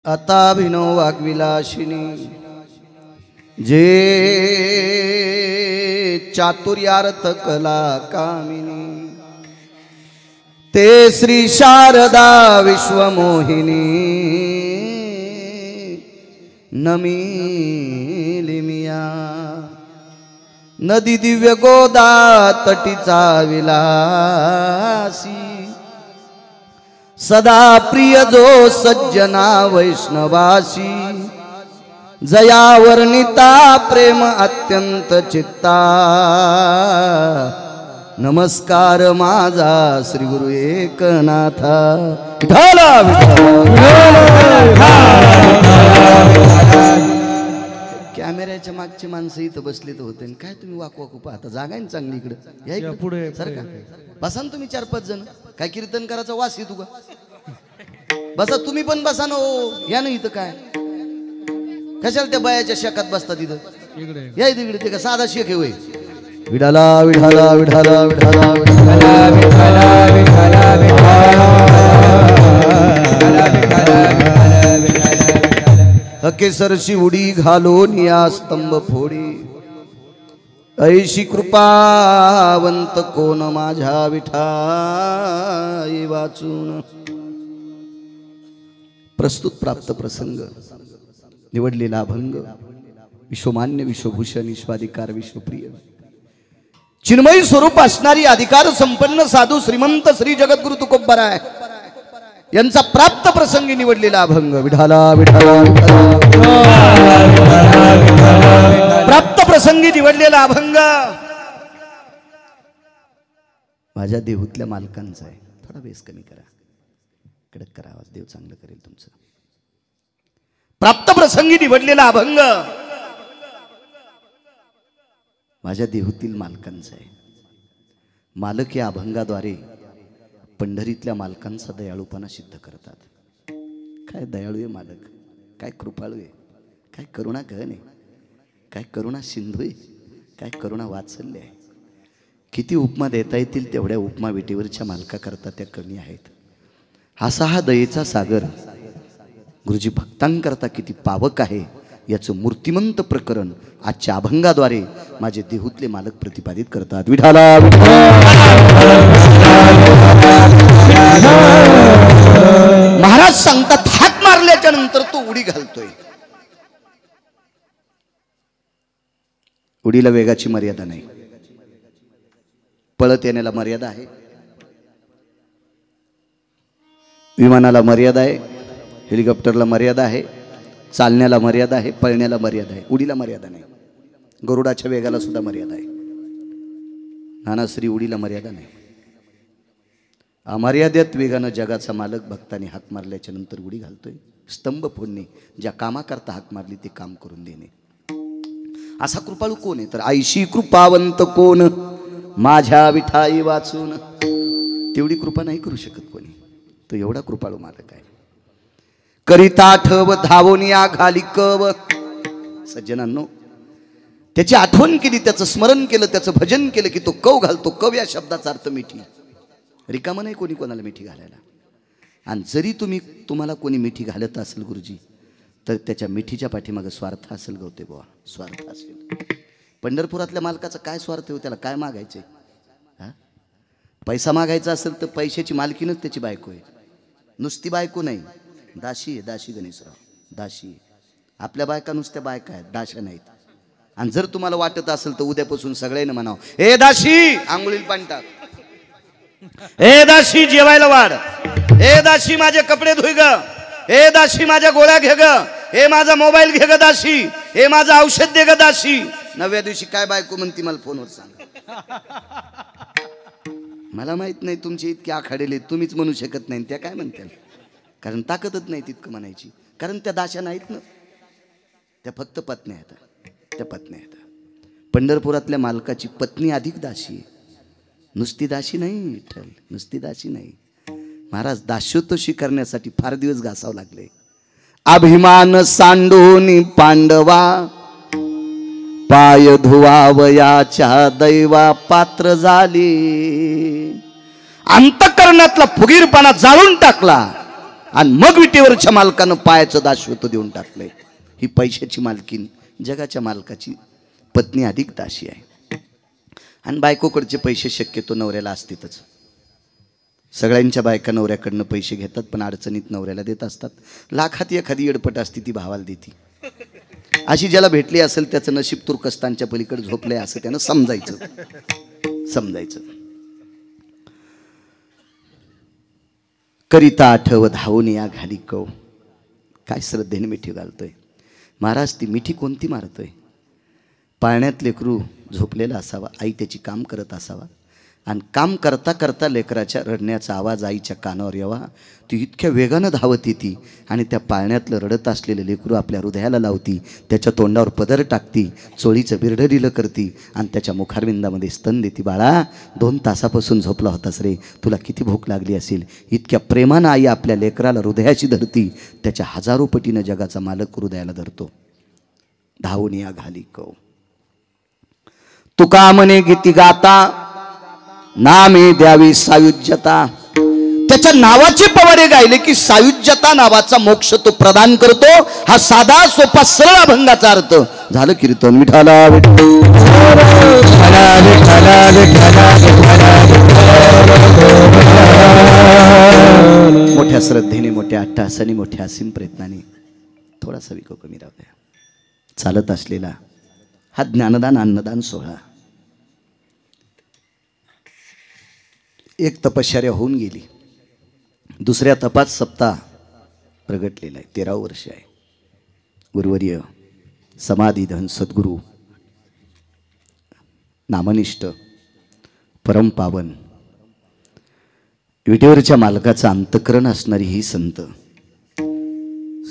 अताभिनो वाग्विलासिनी जे चातुर्यार्थ कला कामिनी ते श्री शारदा विश्वमोहिनी नमिलिमिया नदी दिव्य गोदा तटीचा विलासी सदा प्रिय जो सज्जना वैष्णवासी जया वर्णिता प्रेम अत्यंत चित्ता नमस्कार माझा श्री गुरु एकनाथा विठ्ठला कॅमेऱ्याच्या मागची माणसं इथं बसली तर होते काय तुम्ही वाकू पाहता जागा आहे चांगली इकडे या पुढे सर का बसा ना तुम्ही 4-5 जण काय कीर्तन करायचा वास येतो का बसा तुम्ही पण बसा ना या ना इथं काय कशाला त्या बायाच्या शेकात बसतात इथं या इथं इकडे ते का साधा शेक आहे होय विठाला विठाला विठाला विठाला केसरची उडी घालून या स्तंभ फोडी ऐशी कृपावंत कोण माझ्या विठाई वाचून प्रस्तुत प्राप्त प्रसंग निवडलेला अभंग विश्वमान्य विश्वभूषण विश्वाधिकार विश्वप्रिय चिन्मयी स्वरूप असणारी अधिकार संपन्न साधू श्रीमंत श्री जगद्गुरु तुकोबराय यांचा प्राप्त प्रसंगी निवडलेला अभंग विठाला विठाला प्राप्त प्रसंगी निवडलेला अभंग माझ्या देहूतल्या मालकांचा आहे थोडा बेस कमी करा कडक करा आवाज देव चांगलं करेल तुमचं प्राप्त प्रसंगी निवडलेला अभंग माझ्या देहूतील मालकांचा आहे मालक या अभंगाद्वारे पंढरीतल्या मालकांचा दयाळूपणा सिद्ध करतात काय दयाळू आहे मालक काय कृपाळू आहे काय करुणा गहन आहे काय करुणा सिंधू आहे काय करुणा वात्सल्य आहे किती उपमा देता येतील तेवढ्या उपमा विटेवरच्या मालका करता त्या कमी आहेत असा हा दयेचा सागर गुरुजी भक्तांकरता किती पावक आहे याचं मूर्तिमंत प्रकरण आजच्या अभंगाद्वारे माझे देहूतले मालक प्रतिपादित करतात विठाला महाराज सांगतात हात मारल्याच्या नंतर तो उडी घालतोय उडीला वेगाची मर्यादा नाही पळत येण्याला मर्यादा आहे विमानाला मर्यादा आहे हेलिकॉप्टरला मर्यादा आहे चालण्याला मर्यादा आहे पळण्याला मर्यादा आहे उडीला मर्यादा नाही गरुडाच्या वेगाला सुद्धा मर्यादा आहे नानाश्री उडीला मर्यादा नाही अमर्यादित वेगानं जगाचा मालक भक्तांनी हाक मारल्याच्या नंतर उडी घालतोय स्तंभ फोडणे ज्या कामाकरता हाक मारली ते काम करून देणे असा कृपाळू कोण आहे तर आईशी कृपावंत कोण माझ्या विठाई वाचून तेवढी कृपा नाही करू शकत कोणी तो एवढा कृपाळू मालक आहे करिता ठव धावोनिया घाली कव सज्जनांनो त्याची आठवण केली त्याचं स्मरण केलं त्याचं भजन केलं की तो कव घालतो कव या शब्दाचा अर्थ मिठी रिकामं नाही कोणी कोणाला मिठी घालायला आणि जरी तुम्हाला कोणी मिठी घालत असेल गुरुजी तर त्याच्या मिठीच्या पाठीमागे स्वार्थ असेल गवते बुवा स्वार्थ असेल पंढरपुरातल्या मालकाचा काय स्वार्थ आहे त्याला काय मागायचंय हा पैसा मागायचा असेल तर पैशाची मालकीनच त्याची बायको आहे नुसती बायको नाही दाशी आहे दाशी गणेशराव दाशी आपल्या बायका नुसत्या बायका आहेत दाशा नाहीत आणि जर तुम्हाला वाटत असेल तर उद्यापासून सगळ्यांना म्हणावं ए दाशी आंघोळीला पाणी टाक ए दाशी जेवायला वाढ ए दाशी माझे कपडे धुई ग ए दाशी माझ्या गोळ्या घे ग हे माझा मोबाईल घे ग दाशी हे माझं औषध दे ग दाशी 9व्या दिवशी काय बायको म्हणती मला फोनवर सांग मला माहित नाही तुमची इतकी आखाडेले तुम्हीच म्हणू शकत नाही त्या काय म्हणतील कारण ताकदच नाही तितकं म्हणायची कारण त्या दाशा नाहीत ना त्या फक्त पत्नी आहेत त्या पत्नी आहेत पंढरपुरातल्या मालकाची पत्नी अधिक दाशी आहे नुसती दाशी नाही विठ्ठल नुसती दाशी नाही महाराज दास्योतोषी करण्यासाठी फार दिवस घासावं लागले अभिमान सांडून पांडवा पाय धुवावयाच्या दैवा पात्र झाली अंतःकरणातला फुगीरपणा जाळून टाकला आणि मग विटेवरच्या मालकानं पायाचं दाशवत देऊन टाकलंय. ही पैशाची मालकीन जगाच्या मालकाची पत्नी अधिक दाशी आहे. आणि बायकोकडचे पैसे शक्यतो नवऱ्याला असतीतच. सगळ्यांच्या बायका नवऱ्याकडनं पैसे घेतात पण अडचणीत नवऱ्याला देत असतात. लाखात एखादी एडपट असती ती भावाला देती. अशी ज्याला भेटली असेल त्याचं नशीब तुर्कस्तानच्या पलीकडे झोपलंय असं त्यानं समजायचं. करिता आठव धावून या घाली कव. काय श्रद्धेने मिठी घालतोय महाराज. ती मिठी कोणती मारतोय. पाळण्यात लेकरू झोपलेला असावा, आई त्याची काम करत असावा आणि काम करता करता लेकराच्या रडण्याचा आवाज आईच्या कानावर यावा. ती इतक्या वेगानं धावत येते आणि त्या पाळण्यातलं रडत असलेलं लेकरू आपल्या हृदयाला लावती, त्याच्या तोंडावर पदर टाकती, चोळीचं बिरडं करती आणि त्याच्या मुखारविंदामध्ये स्तन देती. बाळा 2 तासापासून झोपला होतास रे, तुला किती भूक लागली असेल. इतक्या प्रेमानं आई आपल्या लेकराला हृदयाशी धरती, त्याच्या 1000 पटीनं जगाचा मालक हृदयाला धरतो. धावून या घाली कव. तुका म्हणे गीती गाता नामे द्यावी सायुज्यता. त्याच्या नावाचे पवाडे गायले की सायुज्यता नावाचा मोक्ष तो प्रदान करतो. हा साधा सोपा सरळ अभंगाचा अर्थ. झालं कीर्तन. विठाला मोठ्या श्रद्धेने, मोठ्या अट्टहासाने, मोठ्या असीम प्रयत्नाने थोडासा विको कमी राहू द्या. चालत असलेला हा ज्ञानदान अन्नदान सोहळा एक तपश्चर्या होऊन गेली. दुसऱ्या तपात सप्ताह प्रगटलेला आहे. 13 वर्ष आहे. गुरुवर्य समाधीधन सद्गुरू नामनिष्ठ परमपावन विटेवरच्या मालकाचं अंतकरण असणारी ही संत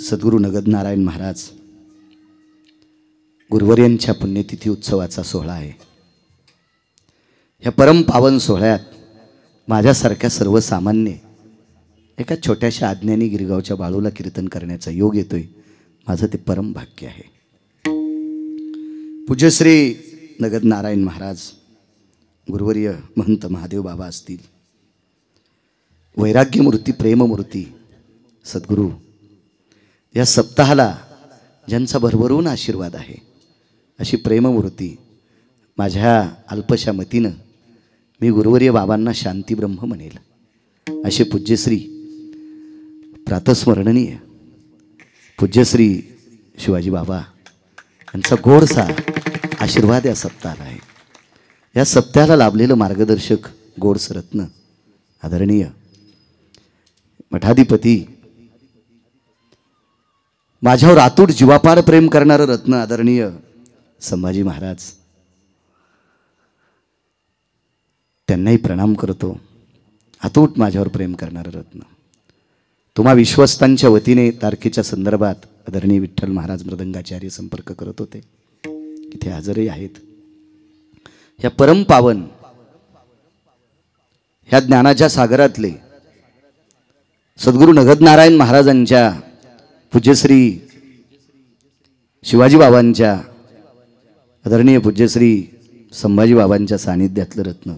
सद्गुरू नगदनारायण महाराज गुरुवर्यांच्या पुण्यतिथी उत्सवाचा सोहळा आहे. ह्या परमपावन सोहळ्यात माझ्यासारख्या सर्वसामान्य एका छोट्याशा आज्ञानी गिरगावच्या बाळूला कीर्तन करण्याचा योग येतोय. माझं ते परम भाग्य आहे. पूज्यश्री नगदनारायण महाराज गुरुवर्य महंत महादेव बाबा असतील, वैराग्यमूर्ती प्रेममूर्ती सद्गुरू या सप्ताहाला ज्यांचा भरभरून आशीर्वाद आहे अशी प्रेममूर्ती माझ्या अल्पशा मतीनं मी गुरुवर्य बाबांना शांती ब्रह्म म्हणेल. असे पूज्यश्री प्रातस्मरणीय पूज्यश्री शिवाजी बाबा यांचा गोडसा आशीर्वाद या सप्ताहाला आहे. या सप्ताहाला लाभलेलं मार्गदर्शक गोडस रत्न आदरणीय मठाधिपती, माझ्यावर आतूट जीवापाड प्रेम करणारं रत्न आदरणीय संभाजी महाराज, त्यांनाही प्रणाम करतो. अतूट माझ्यावर प्रेम करणारं रत्न. तुम्हा विश्वस्तांच्या वतीने तारखेच्या संदर्भात आदरणीय विठ्ठल महाराज मृदंगाचार्य संपर्क करत होते, इथे हजरही आहेत. ह्या परमपावन ह्या ज्ञानाच्या सागरातले सद्गुरू नगदनारायण महाराजांच्या पूज्यश्री शिवाजी बाबांच्या आदरणीय पूज्यश्री संभाजी बाबांच्या सानिध्यातलं रत्न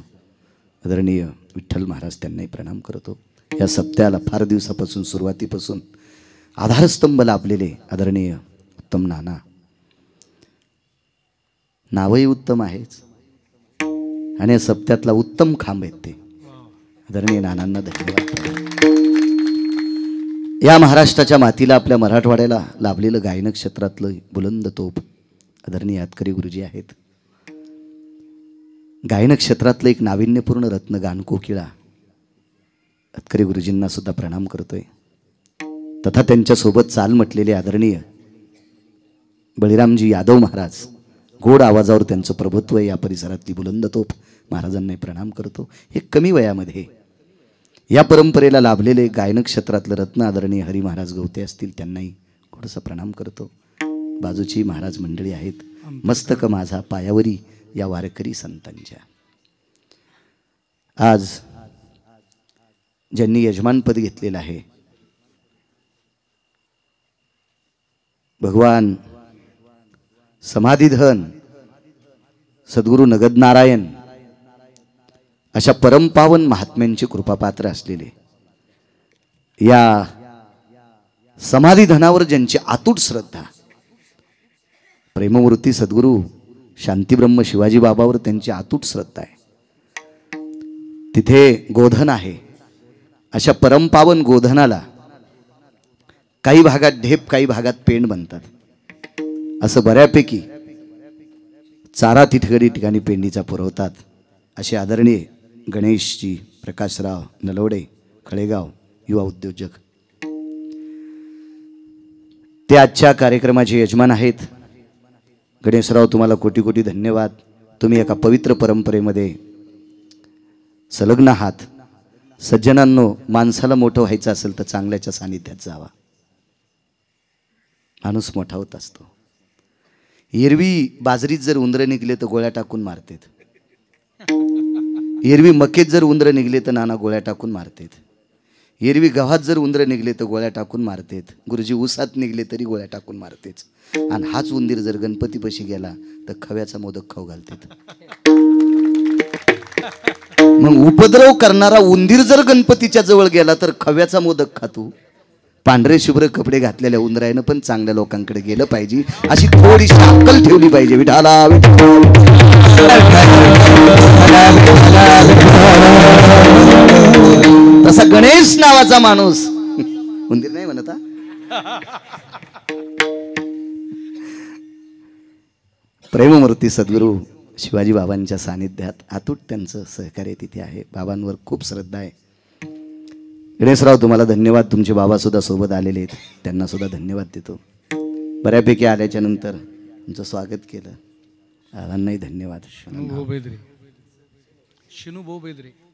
आदरणीय विठ्ठल महाराज, त्यांनाही प्रणाम करतो. या सप्त्याला फार दिवसापासून सुरुवातीपासून आधारस्तंभ लाभलेले आदरणीय उत्तम नाना, नावही उत्तम आहेच आणि या सप्त्यातला उत्तम खांब आहेत ते आदरणीय नानांना धन्यवाद. या महाराष्ट्राच्या मातीला आपल्या मराठवाड्याला लाभलेलं गायन क्षेत्रातलं बुलंद तोप आदरणीय यातकरी गुरुजी आहेत. गायन क्षेत्रातलं एक नाविन्यपूर्ण रत्न गानकोकिळा यातकरी गुरुजींना सुद्धा प्रणाम करतोय. तथा त्यांच्यासोबत चाल म्हटलेले आदरणीय बळीरामजी यादव महाराज, गोड आवाजावर त्यांचं प्रभुत्व या परिसरातली बुलंद तोप, महाराजांनाही प्रणाम करतो. हे कमी वयामध्ये या परंपरेला लाभलेले गायन क्षेत्रातलं रत्न आदरणीय हरी महाराज गवते असतील, त्यांनाही गोडसा प्रणाम करतो. बाजूची महाराज मंडळी आहेत. मस्तक माझा पायावरी या वारकरी संतांच्या. आज ज्यांनी यजमानपद घेतलेलं आहे भगवान समाधीधन सद्गुरू नगदनारायण अशा परमपावन महात्म्यांची कृपापात्र असलेले या समाधी धनावर ज्यांची अतूट श्रद्धा, प्रेममूर्ती सद्गुरू शांतीब्रह्म शिवाजी बाबावर त्यांची अतूट श्रद्धा आहे. तिथे गोधन आहे. अशा परमपावन गोधनाला काही भागात ढेप, काही भागात पेंड बनतात. असं बऱ्यापैकी चारा तिथगडी ठिकाणी पेंडीचा पुरवतात. असे आदरणीय गणेशजी प्रकाशराव नलवडे, खळेगाव, युवा उद्योजक, ते आजच्या कार्यक्रमाचे यजमान आहेत. गणेशराव, तुम्हाला कोटी कोटी धन्यवाद. तुम्ही एका पवित्र परंपरेमध्ये संलग्न आहात. सज्जनांनो, माणसाला मोठं व्हायचं असेल तर चांगल्याच्या सानिध्यात जावा. माणूस मोठा होत असतो. एरवी बाजरीत जर उंदरं निघले तर गोळ्या टाकून मारतात. एरवी मकेत जर उंदरं निघले तर नाना गोळ्या टाकून मारतात. एरवी गव्हात जर उंदरं निघले तर गोळ्या टाकून मारतात. गुरुजी ऊसात निघले तरी गोळ्या टाकून मारतेच. आणि हाच उंदीर जर गणपतीपाशी गेला तर खव्याचा मोदक खाऊ घालतात. मग उपद्रव करणारा उंदीर जर गणपतीच्या जवळ गेला तर खव्याचा मोदक खातो. पांढरे शुभ्र कपडे घातलेल्या उंदरायनं पण चांगल्या लोकांकडे गेलं पाहिजे, अशी थोडीशी अक्कल ठेवली पाहिजे. विठाला तसा गणेश नावाचा माणूस उंदीर नाही म्हणता. प्रेममूर्ती सद्गुरू शिवाजी बाबांच्या सानिध्यात अतूट त्यांचं सहकार्य तिथे आहे. बाबांवर खूप श्रद्धा आहे. गणेशराव, तुम्हाला धन्यवाद. तुमचे बाबा सुद्धा सोबत आलेले आहेत, त्यांना सुद्धा धन्यवाद देतो. बऱ्यापैकी आल्याच्या नंतर तुमचं स्वागत केलं. बाबांनाही धन्यवाद.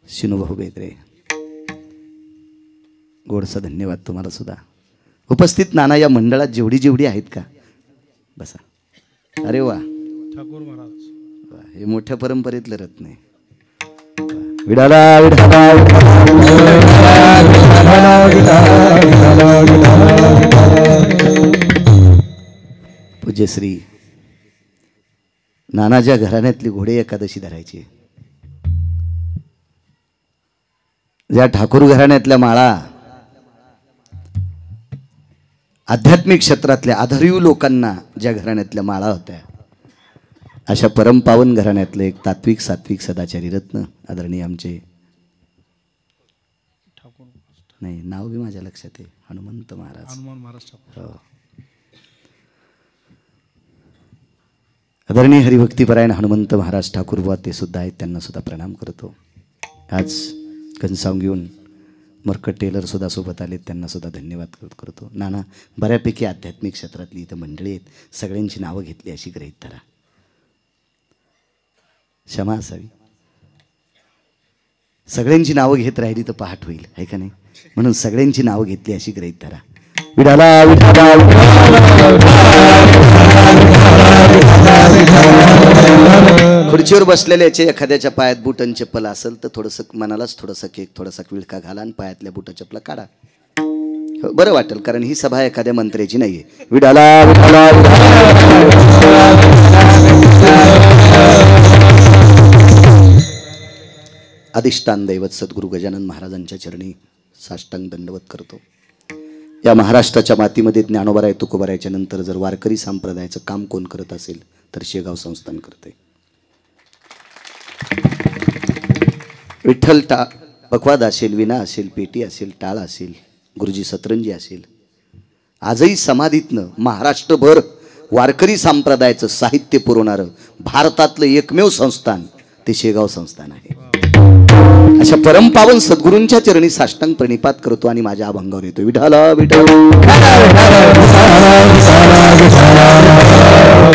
शिनूभाऊ बेदरे, गोडसा धन्यवाद तुम्हाला सुद्धा. उपस्थित नाना या मंडळात जेवढी जेवढी आहेत का, बसा. अरे वा, ठाकूर महाराज, हे मोठ्या परंपरेतलं रत्न आहे. विडाला पूज्यश्री नानाच्या घराण्यातली घोडे एकादशी धरायची. ज्या ठाकूर घराण्यातल्या माळा आध्यात्मिक क्षेत्रातल्या आधारीव लोकांना ज्या घराण्यातल्या माळा होत्या, अशा परमपावन घराण्यातलं एक तात्विक सात्विक सदाचारी रत्न आदरणीय आमचे, नाही नाव बी माझ्या लक्षात आहे, हनुमंत महाराज. हो. आदरणीय हरिभक्तीपरायण हनुमंत महाराज ठाकूर बुवा ते सुद्धा आहेत, त्यांना सुद्धा प्रणाम करतो. आज घनसावंग घेऊन मरकट टेलर सुद्धा सोबत आलेत, त्यांना सुद्धा धन्यवाद करतो. नाना, बऱ्यापैकी आध्यात्मिक क्षेत्रातली इथं मंडळी आहेत, सगळ्यांची नावं घेतली अशी गृहीत धरा. क्षमा असावी. सगळ्यांची नावं घेत राहिली तर पहाट होईल, आहे का नाही? म्हणून सगळ्यांची नावं घेतली अशी गृहीत धरा. विठाला विठाला खुर्चीवर बसलेल्याचे एखाद्याच्या पायात बूट आणि चप्पल असेल तर थोडंसं मनालाच थोडंसं केक, थोडासा विळखा घाला आणि पायातल्या बुटा चपला काढा. बरं वाटेल, कारण ही सभा एखाद्या मंत्र्याची नाहीये. विठाला विठाला अधिष्ठान दैवत सद्गुरू गजानन महाराजांच्या चरणी साष्टांग दंडवत करतो. या महाराष्ट्राच्या मातीमध्ये ज्ञानोबाराय तुकोबारायच्या नंतर जर वारकरी संप्रदायाचं काम कोण करत असेल तर शेगाव संस्थान करते. विठ्ठल पखवाद असेल, विना असेल, पेटी असेल, टाळ असेल, गुरुजी सतरंजी असेल, आजही समाधीतनं महाराष्ट्रभर वारकरी संप्रदायाचं साहित्य पुरवणारं भारतातलं एकमेव संस्थान ते शेगाव संस्थान आहे. अशा परमपावन सद्गुरूंच्या चरणी साष्टांग प्रणिपात करतो आणि माझ्या अभंगावर येतो. विठाला विठा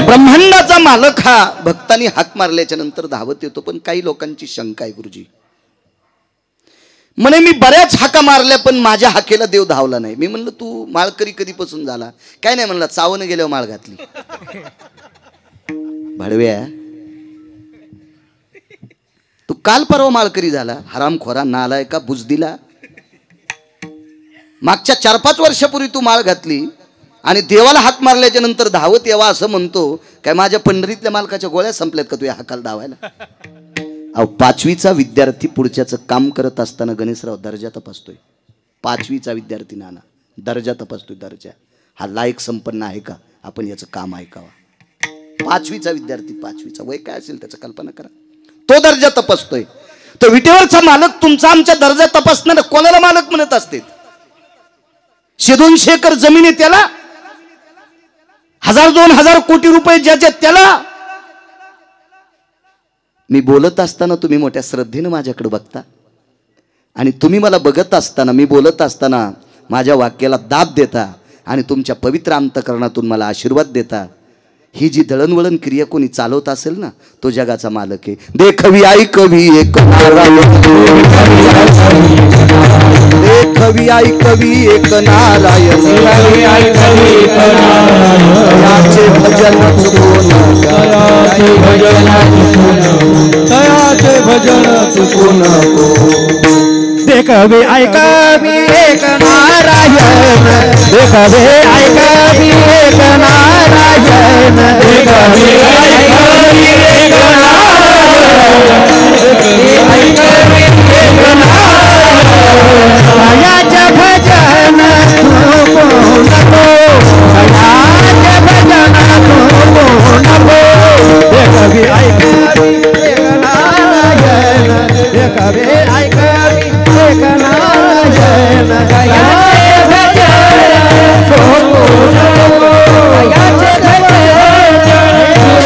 ब्रह्मांडाचा मालक हा भक्तांनी हाक मारल्याच्या नंतर धावत येतो. पण काही लोकांची शंका आहे, गुरुजी म्हणे मी बऱ्याच हाका मारल्या पण माझ्या हाकेला देव धावला नाही. मी म्हणलं तू माळकरी कधीपासून झाला? काय नाही म्हणला, चावून गेल्यावर माळ घातली. भडव्या, तू काल परवा माळकरी झाला, हरामखोरा, नालाय का बुजदिला. मागच्या 4-5 वर्षापूर्वी तू माळ घातली आणि देवाला हाक मारल्याच्या नंतर धावत यावा असं म्हणतो. काय माझ्या पंढरीतल्या मालकाच्या गोळ्या संपल्यात का तुझ्या हाकाला धावायला? अहो, 5वीचा विद्यार्थी पुढच्याचं काम करत असताना गणेशराव दर्जा तपासतोय. 5वीचा विद्यार्थी नाना दर्जा तपासतोय, दर्जा. हा लायक संपन्न आहे का, आपण याचं काम ऐकावा. 5वीचा विद्यार्थी, 5वीचा, वय काय असेल त्याचं कल्पना करा, तो दर्जा तपासतोय. तो विटेवरचा मालक तुमचा आमच्या दर्जा तपासणार कोणाला मालक म्हणत असते? 100-200 एकर जमीन आहे त्याला, 1000-2000 कोटी रुपये ज्याच्या त्याला. मी बोलत असताना तुम्ही मोठ्या श्रद्धेनं माझ्याकडे बघता आणि तुम्ही मला बघत असताना, मी बोलत असताना माझ्या वाक्याला दाब देता आणि तुमच्या पवित्र अंतःकरणातून मला आशीर्वाद देता. ही जी दळणवळण क्रिया कोणी चालवत असेल ना, तो जगाचा मालक आहे. देखवी ऐकवी एक नारायण, देखवी ऐकवी एक नारायण, याचे भजन तयाचे भजन चुकू नको. देखवे ऐकवी एक नारायण, देखवे ऐकवी एक नारायण, देखवे ऐकवी एक नारायण, ऐकवी एक नारायण. तयाचे भजन चुकू नको, तयाचे भजन चुकू नको. देखवे ऐकवी एक नारायण, देखवे ऐकवी एक नारायण, तयाचे भजन चुकू नको, तयाचे भजन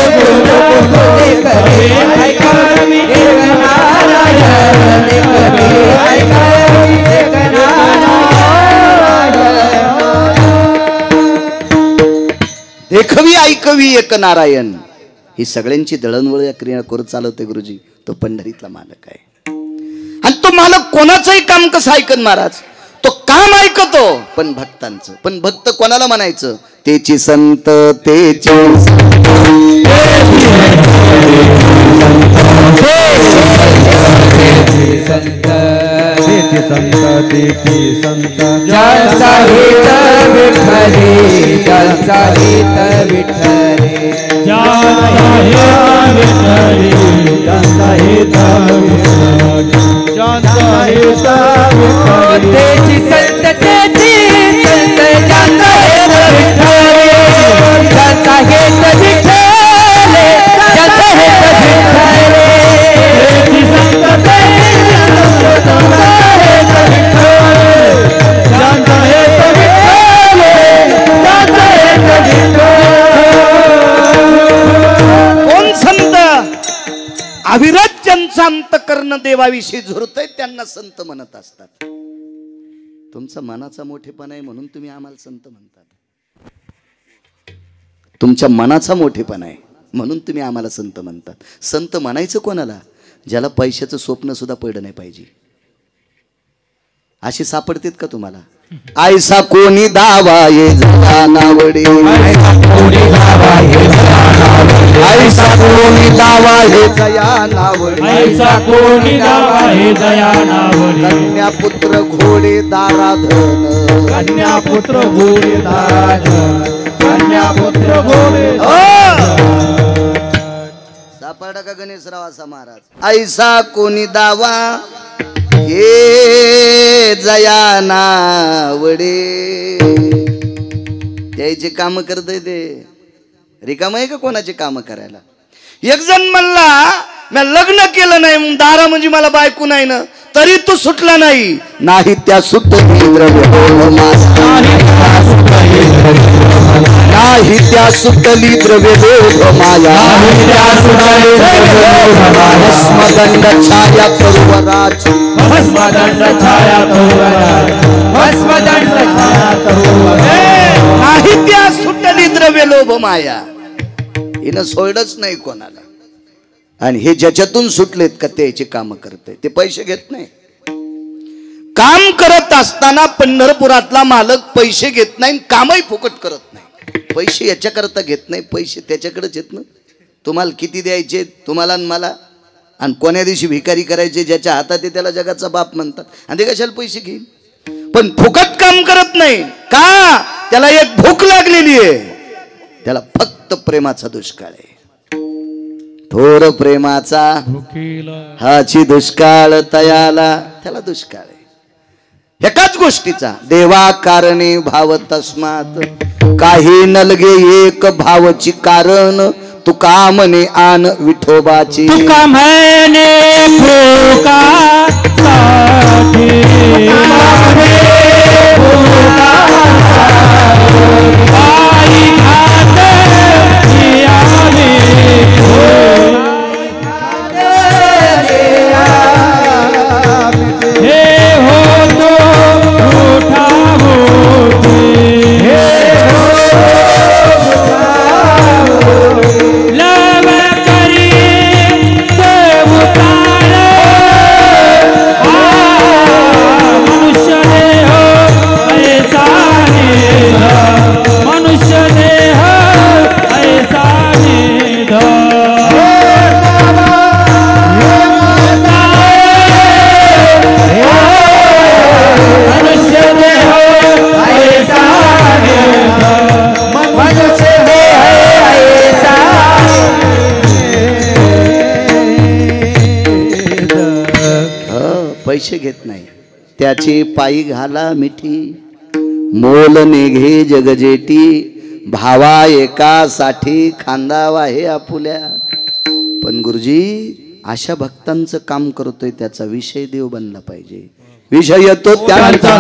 चुकू नको. देखवे ऐकवी एक नारायण, देखवे ऐकवी एक नारायण. देखवी ऐकवी एक नारायण. ही सगळ्यांची दळणवळ या क्रिया करत चालवते गुरुजी. तो पंढरीतला मालक आहे. आणि तो मालक कोणाचंही काम कसं ऐकन महाराज, तो काम ऐकतो पण भक्तांचं. पण भक्त कोणाला म्हणायचं? तेची संत, तेची संत, ज्यांचा हित विठ्ठली, ज्यांचा हित विठ्ठली, ज्यांचा हित विठ्ठली, ज्यांचा हित विठ्ठली, तेची संत, तेची संत, ज्यांचा हित विठ्ठली, ज्यांचा हित विठ्ठली, ज्यांचा हित विठ्ठली, तेची संत, तेची संत, ज्यांचा हित विठ्ठली, ज्यांचा हित विठ्ठली, ज्यांचा हित विठ्ठली. कोण संत? अविरत ज्यांचं अंतःकरण देवाविषयी झुरतंय त्यांना संत म्हणत असतात. तुमचा मनाचा मोठेपणा आहे म्हणून तुम्ही आम्हाला संत म्हणतात. तुमच्या मनाचा मोठेपणा आहे म्हणून तुम्ही आम्हाला संत म्हणतात. संत म्हणायचं कोणाला? ज्याला पैशाचं स्वप्न सुद्धा पडलं नाही पाहिजे. असे सापडतेत का तुम्हाला? ऐसा कोणी दावा ये जनावडे, ऐसा कोणी दावा ये जनावडे, ऐसा कोणी दावा हे जनावडे, ऐसा कोणी दावा हे जनावडे. कन्या पुत्र घोडे दाराधन, कन्या पुत्र घोडे दाराधन, कन्या पुत्र घोडे. सापडा का गणेशराव असा महाराज? ऐसा कोणी दावा हे जनावडे. त्याचे काम करतय ते रिकाम आहे का कोणाचे काम करायला? एक जण म्हणला मी लग्न केलं नाही, दारा म्हणजे मला बायको नाही ना, तरी तू सुटला नाही. नाही त्या सुटली द्रव्य, नाही त्या सुटली द्रव्य लोभ माया, भस्मदंड छाया तरुवराची, भस्मदंड छाया तरुवराची, भस्मदंड छाया तरुवराची. नाही त्या सुटली द्रव्य लोभ माया. हिनं सोडच नाही कोणाला. आणि हे ज्याच्यातून सुटलेत का त्याचे काम करते, ते पैसे घेत नाही. काम करत असताना पंढरपुरातला मालक पैसे घेत नाही, कामही फुकट करत नाही. पैसे याच्याकरता घेत नाही, पैसे त्याच्याकडेच येत ना. तुम्हाला किती द्यायचे तुम्हाला आणि मला, आणि कोण्या दिवशी भिकारी करायचे ज्याच्या हातात आहे त्याला जगाचा बाप म्हणतात. आणि ते कशाला पैसे घेईल? पण फुकट काम करत नाही का? त्याला एक भूक लागलेली आहे, त्याला फक्त प्रेमाचा दुष्काळ आहे. थोर प्रेमाचा हाची दुष्काळ तयाला, त्याला दुष्काळ आहे. एकाच गोष्टीचा देवा कारणे भाव तस्मात काही नलगे एक भावची कारण तुका म्हणे आन विठोबाची तुका म्हणे फुका साठी आई खाते जियाने हे होतो उठा होते लव करी देवताळ मनुष्य देह ऐसा निध मनुष्य देह ऐसा निध मनुष्य देह ऐसा निध मनुष्य देह ऐसा पैसे घेत नाही त्याची पायी घाला मिठी मोल निघे जगजेटी भावा एकासाठी खांदावा हे आपुल्या पण गुरुजी अशा भक्तांचं काम करतोय त्याचा विषय देव बनला पाहिजे विषय तो त्यांचा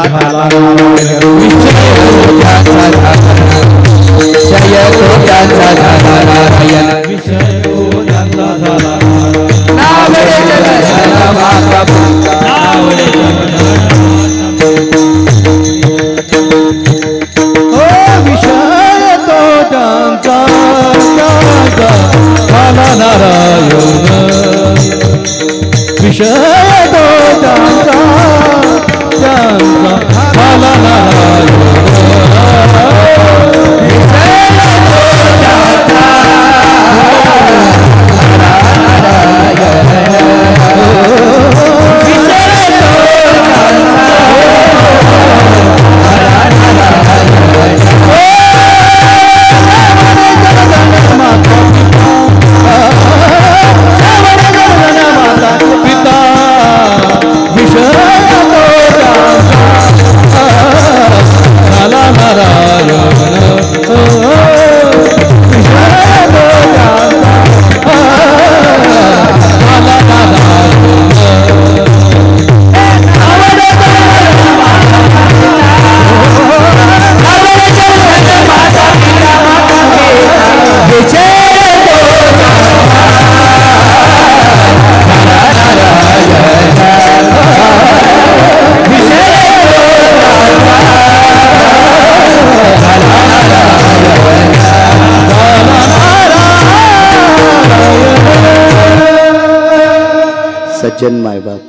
सज्जन मायबाप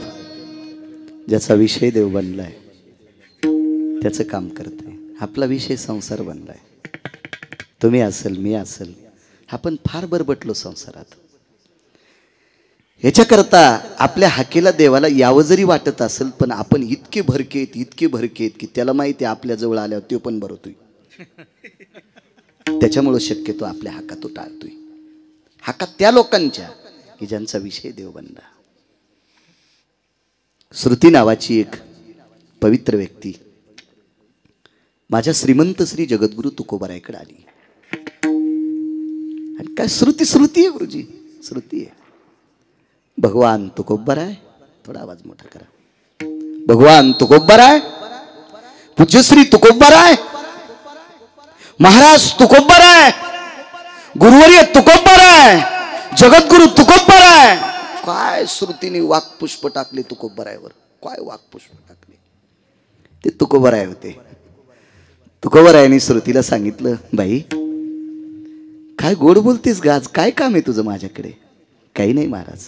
ज्याचा विषय देव बनलाय त्याचं काम करतोय आपला विषय संसार बनलाय तुम्ही असेल मी असेल आपण फार बरबटलो संसारात ह्याच्याकरता आपल्या हाकेला देवाला यावं जरी वाटत असेल पण आपण इतके भरकेत की त्याला माहिती आपल्या जवळ आल्यावर तो पण भरतोय त्याच्यामुळं शक्यतो आपल्या हाका तो टाळतोय हाका त्या लोकांच्या की ज्यांचा विषय देव बनला श्रुती नावाची एक पवित्र व्यक्ती माझ्या श्रीमंत श्री जगद्गुरु तुकोबारायकडे आली आणि काय श्रुती आहे गुरुजी श्रुती आहे भगवान तुकोबाराय थोडा आवाज मोठा करा भगवान तुकोबाराय पूज्यश्री तुकोबाराय महाराज तुकोबाराय गुरुवर्य तुकोबाराय जगद्गुरु तुकोबाराय काय श्रुतीने वाक्पुष्प टाकले तुकोबारायवर काय वाक्पुष्प टाकले ते तुकोबाराय होते तुकोबारायने श्रुतीला सांगितलं बाई काय गोड बोलतेस गाज काय काम आहे तुझं माझ्याकडे काही नाही महाराज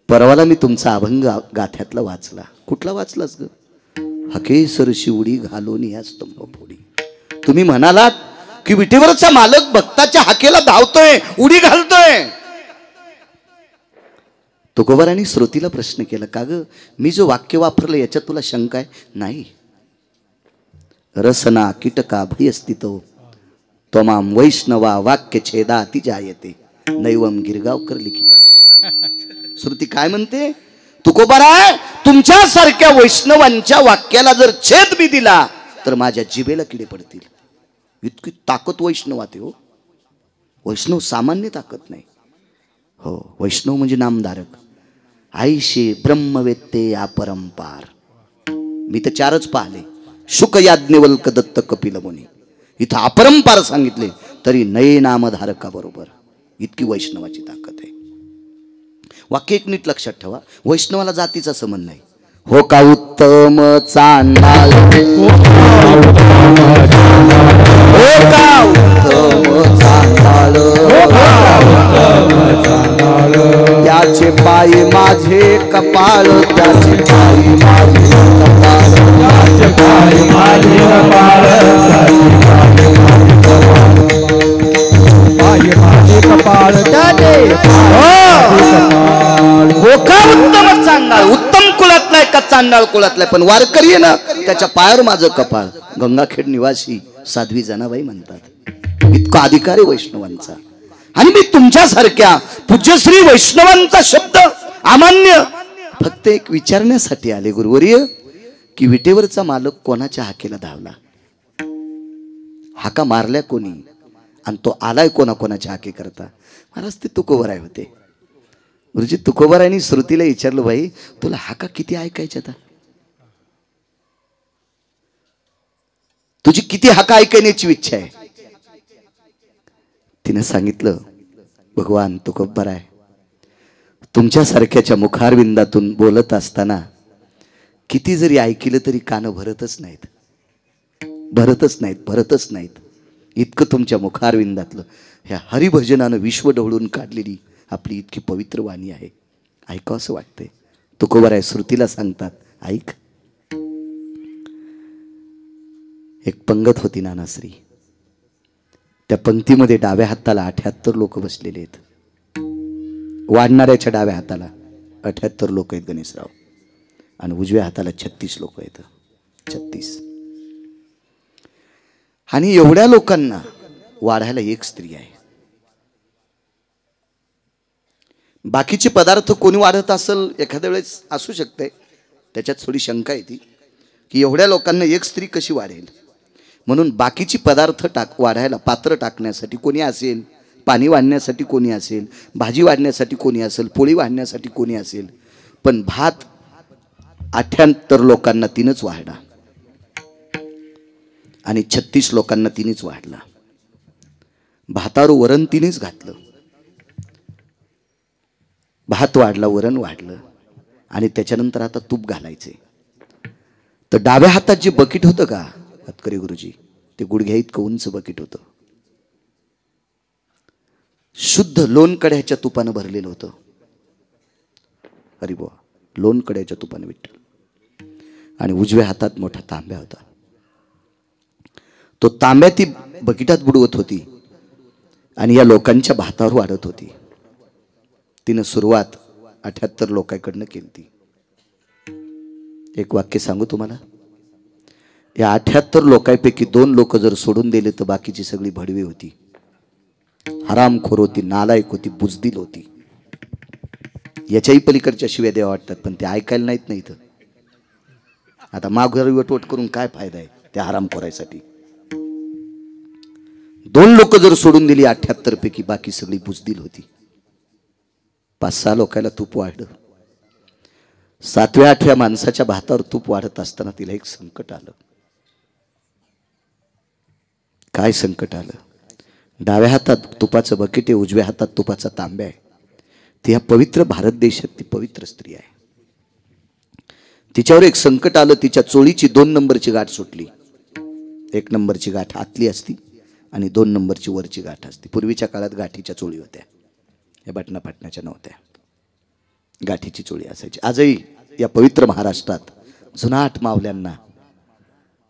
परवाला मी तुमचा अभंग गाथ्यातला वाचला कुठला वाचलास ग हकेसर शिवडी घालून या स्तंभ फोडी तुम्ही म्हणालात की विटेवरचा मालक भक्ताच्या हाकेला धावतोय उडी घालतोय तुकोबाराने श्रुतीला प्रश्न केला का ग मी जो वाक्य वापरलं याच्यात तुला शंका आहे नाही रसना कीटका भयस्थितो त्वमाम वैष्णवा वाक्य छेदा ती जायते नैवम गिरगावकर लिखितम श्रुती काय म्हणते तुकोबाराय तुमच्यासारख्या वैष्णवांच्या वाक्याला जर छेद मी दिला तर माझ्या जिभेला किडे पडतील. इतकी ताकद वैष्णवात आहे हो. वैष्णव सामान्य ताकद नाही हो. वैष्णव म्हणजे नामधारक. आईशे ब्रह्मवेत्ते अपरंपार. मी तर 4च पाहिले. शुक याज्ञवल्क दत्त कपिल मुनी. इथं अपरंपार सांगितले तरी नये नामधारका बरोबर. इतकी वैष्णवाची ताकद आहे. वाक्य एक नीट लक्षात ठेवा. वैष्णवाला जातीचा संबंध नाही. हो का उत्तम चांडाळ, हो का उत्तम चांडाळ, त्याचे पायी माझे कपाळ, त्याचे पायी माझे कपाळ, त्याचे पायी माझे कपाळ, पायी माझे कपाळ, त्याचे हो का उत्तम चांडाळ. उत्तम कुळातला का चांडाळ कुळातला पण वारकरी आहे ना त्याच्या पायावर माझं कपाळ. गंगाखेड निवासी साध्वी जनाबाई म्हणतात. इतका अधिकार आहे वैष्णवांचा. आणि मी तुमच्यासारख्या पूज्यश्री वैष्णवांचा शब्द अमान्य फक्त एक विचारण्यासाठी आले गुरुवर्य की विटेवरचा मालक कोणाच्या हाकेला धावला, हाका मारल्या कोणी आणि तो आलाय कोणाच्या हाके करता. महाराज ते तुकोबराय होते. गुरुजी तुकोबरायांनी श्रुतीला विचारलं, भाई तुला हाका किती ऐकायच्या आता, तुझी किती हाका ऐकण्याची इच्छा आहे. तिने सांगितलं, भगवान तुकोबराय तुमच्यासारख्याच्या मुखारविंदातून बोलत असताना किती जरी ऐकलं तरी कान भरतच नाहीत, भरतच नाहीत, भरतच नाहीत. इतकं तुमच्या मुखारविंदातलं ह्या हरिभजनानं विश्व ढवळून काढलेली आपली इतकी पवित्र वाणी आहे. ऐकावं असं वाटतंय. तुकोबराय श्रुतीला सांगतात, ऐक. एक पंगत होती नानाश्री. त्या पंक्तीमध्ये डाव्या हाताला 78 लोक बसलेले आहेत. वाढणाऱ्याच्या डाव्या हाताला 78 लोक आहेत गणेशराव आणि उजव्या हाताला 36 लोक आहेत. 36. आणि एवढ्या लोकांना वाढायला एक स्त्री आहे. बाकीचे पदार्थ कोणी वाढत असेल एखाद्या वेळेस असू शकते, त्याच्यात थोडी शंका येते की एवढ्या लोकांना एक स्त्री कशी वाढेल. म्हणून बाकीची पदार्थ वाढायला पात्र टाकण्यासाठी कोणी असेल, पाणी वाढण्यासाठी कोणी असेल, भाजी वाढण्यासाठी कोणी असेल, पोळी वाढण्यासाठी कोणी असेल, पण भात 78 लोकांना तिनंच वाढला आणि 36 लोकांना तिनेच वाढला. भातावर वरण तिनेच घातलं. भात वाढला, वरण वाढलं आणि त्याच्यानंतर आता तूप घालायचे. तर डाव्या हातात जे बकेट होतं का हतकरी गुरुजी, ते गुडघ्या इतकं उंच बकेट होतं. शुद्ध लोणकड्याच्या तुपानं भरलेलं होतं. अरे बुवा, लोणकड्याच्या तुपानं विठ्ठल. आणि उजव्या हातात मोठा तांब्या होता. तो तांब्या ती बकेटात बुडवत होती आणि या लोकांच्या भातावर वाढत होती. तिनं सुरुवात 78 लोकांकडनं केली ती. एक वाक्य सांगू तुम्हाला, या 78 लोकांपैकी 2 लोक जर सोडून दिले तर बाकीची सगळी भडवी होती, हरामखोर होती, नालायक होती, बुजदिल होती. याच्याही पलीकडच्या शिव्या द्यावा वाटतात पण ते ऐकायला नाहीत. नाही तर आता माघारी वटवट करून काय फायदा आहे त्या हरामखोरासाठी. 2 लोक जर सोडून दिली 78 पैकी बाकी सगळी बुजदिल होती. 5-6 लोकांना तूप वाढलं. 7व्या-8व्या माणसाच्या भातावर तूप वाढत असताना तिला एक संकट आलं. काय संकट आलं? डाव्या हातात तुपाचं बकेट आहे, उजव्या हातात तुपाचा तांब्या आहे. ती या पवित्र भारत देशात ती पवित्र स्त्री आहे. तिच्यावर एक संकट आलं. तिच्या चोळीची 2 नंबरची गाठ सुटली. 1 नंबरची गाठ आतली असती आणि 2 नंबरची वरची गाठ असते. पूर्वीच्या काळात गाठीच्या चोळी होत्या, या बटना पाटण्याच्या नव्हत्या. गाठीची चोळी असायची. आजही या पवित्र महाराष्ट्रात जुनाट मावल्यांना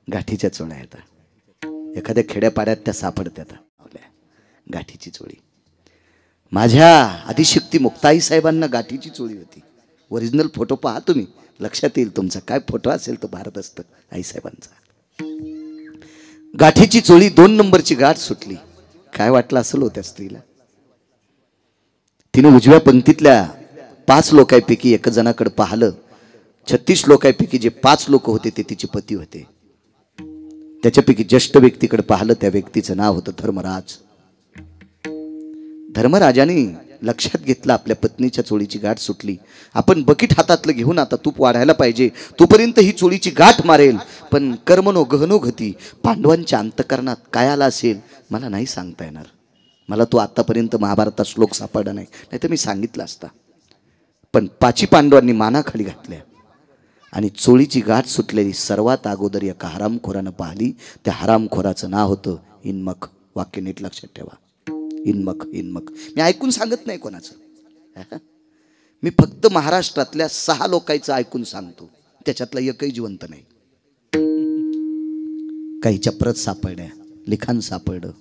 गाठीच्या चोळ्या येतात. एखाद्या खेड्यापाड्यात त्या सापडतात गाठीची चोळी. माझ्या आदिशक्ती मुक्ताई साहेबांना गाठीची चोळी होती. ओरिजिनल फोटो पहा तुम्ही, लक्षात येईल तुमचा. काय फोटो असेल तर भारत असतं आईसाहेबांचा. गाठीची चोळी 2 नंबरची गाठ सुटली. काय वाटलं असेल हो त्या स्त्रीला. तिने उजव्या पंक्तीतल्या 5 लोकांपैकी एक जणाकडे पाहिलं, 36 लोकांपैकी जे 5 लोक होते ते तिचे पती होते. त्याच्यापैकी ज्येष्ठ व्यक्तीकडे पाहिलं, त्या व्यक्तीचं नाव होतं धर्मराज. धर्मराजाने लक्षात घेतलं आपल्या पत्नीच्या चोळीची गाठ सुटली, आपण बकीट हातातलं घेऊन आता तूप वाढायला पाहिजे, तोपर्यंत ही चोळीची गाठ मारेल. पण कर्मनो गहनो गती, पांडवांच्या अंतकरणात काय आला असेल मला नाही सांगता येणार. मला तो आतापर्यंत महाभारतात श्लोक सापडला नाही, नाही तर मी सांगितलं असता. पण 5 पांडवांनी मानाखाली घातल्या आणि चोळीची गाठ सुटलेली सर्वात अगोदर एका हरामखोरानं पाहिली. त्या हरामखोराचं नाव होतं इन्मक. वाक्य नीट लक्षात ठेवा, इन्मक. इन्मक मी ऐकून सांगत नाही कोणाचं, मी फक्त महाराष्ट्रातल्या 6 लोकांचं ऐकून सांगतो, त्याच्यातला एकही जिवंत नाही. काहीच्या प्रत सापडल्या, लिखाण सापडलं,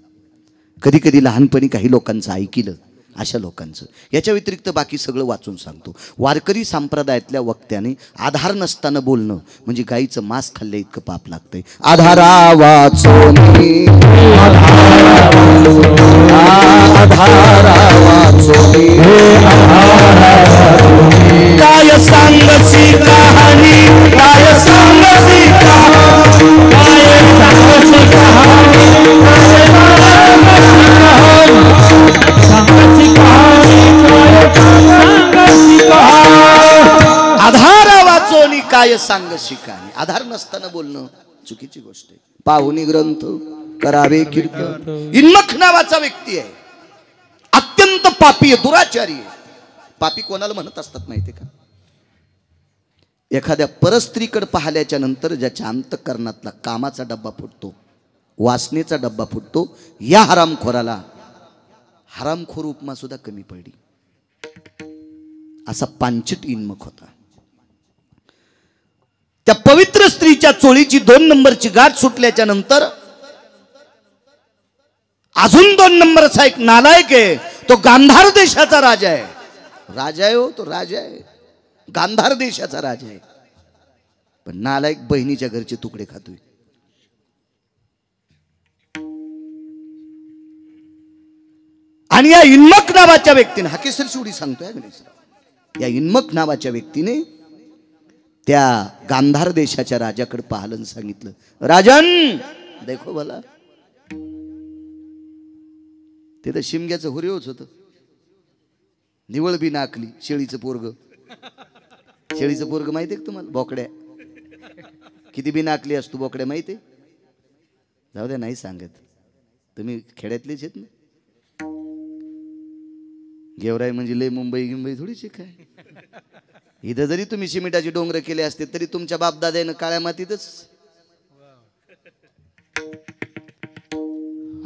कधी कधी लहानपणी काही लोकांचं ऐकिलं, अशा लोकांचं. याच्या व्यतिरिक्त बाकी सगळं वाचून सांगतो. वारकरी संप्रदायातल्या वक्त्याने आधार नसताना बोलणं म्हणजे गाईचं मांस खाल्ल्या इतकं पाप लागतंय. आधारा वाचून, आधारा वाचून, काय सांगसी कहाणी, काय सांगसी कहाणी, काय सांगसी कहाणी, आधार वाचोनी काय सांग शिकाणी. आधार नसताना बोलणं चुकीची गोष्ट आहे. पाहुणी ग्रंथ करावे कीर्तन. इन्मक नावाचा व्यक्ती आहे, अत्यंत पापी आहे, दुराचारी आहे. पापी कोणाला म्हणत असतात माहिती का? एखाद्या परस्त्रीकडे पाहिल्याच्या नंतर ज्याच्या अंतःकरणातला कामाचा डब्बा फुटतो, वासनेचा डब्बा फुटतो, या हरामखोराला हरामखोर उपमा सुद्धा कमी पडली. असा पांचट इन्मक होता. त्या पवित्र स्त्रीच्या चोळीची 2 नंबरची गाठ सुटल्याच्या नंतर अजून 2 नंबरचा एक नालायक आहे, तो गांधार देशाचा राजा आहे. राजा आहे हो, तो राजा आहे, गांधार देशाचा राजा आहे. पण नालायक बहिणीच्या घरचे तुकडे खातोय. आणि या इन्मक नावाच्या व्यक्तीने, हा केसर शिवडी सांगतोय गणेश, या इन्मक नावाच्या व्यक्तीने त्या गांधार देशाच्या राजाकडे पाहिलं, सांगितलं, राजन देखो भला. ते तर शिमग्याचं हुरेवच होतं, निवळ बी नाकली. शेळीचं पोरग, शेळीचं पोरग माहितीये का तुम्हाला? बोकड्या किती बी नाकली असतो बोकड्या, माहितीये? जाऊ द्या, नाही सांगत, तुम्ही खेड्यातलेच आहेत ना. गेवराई म्हणजे लय मुंबई गिंबई थोडीशी काय. इथं जरी तुम्ही सिमेंटाचे डोंगर केले असते तरी तुमच्या बापदाद्यानं काळ्या मातीतच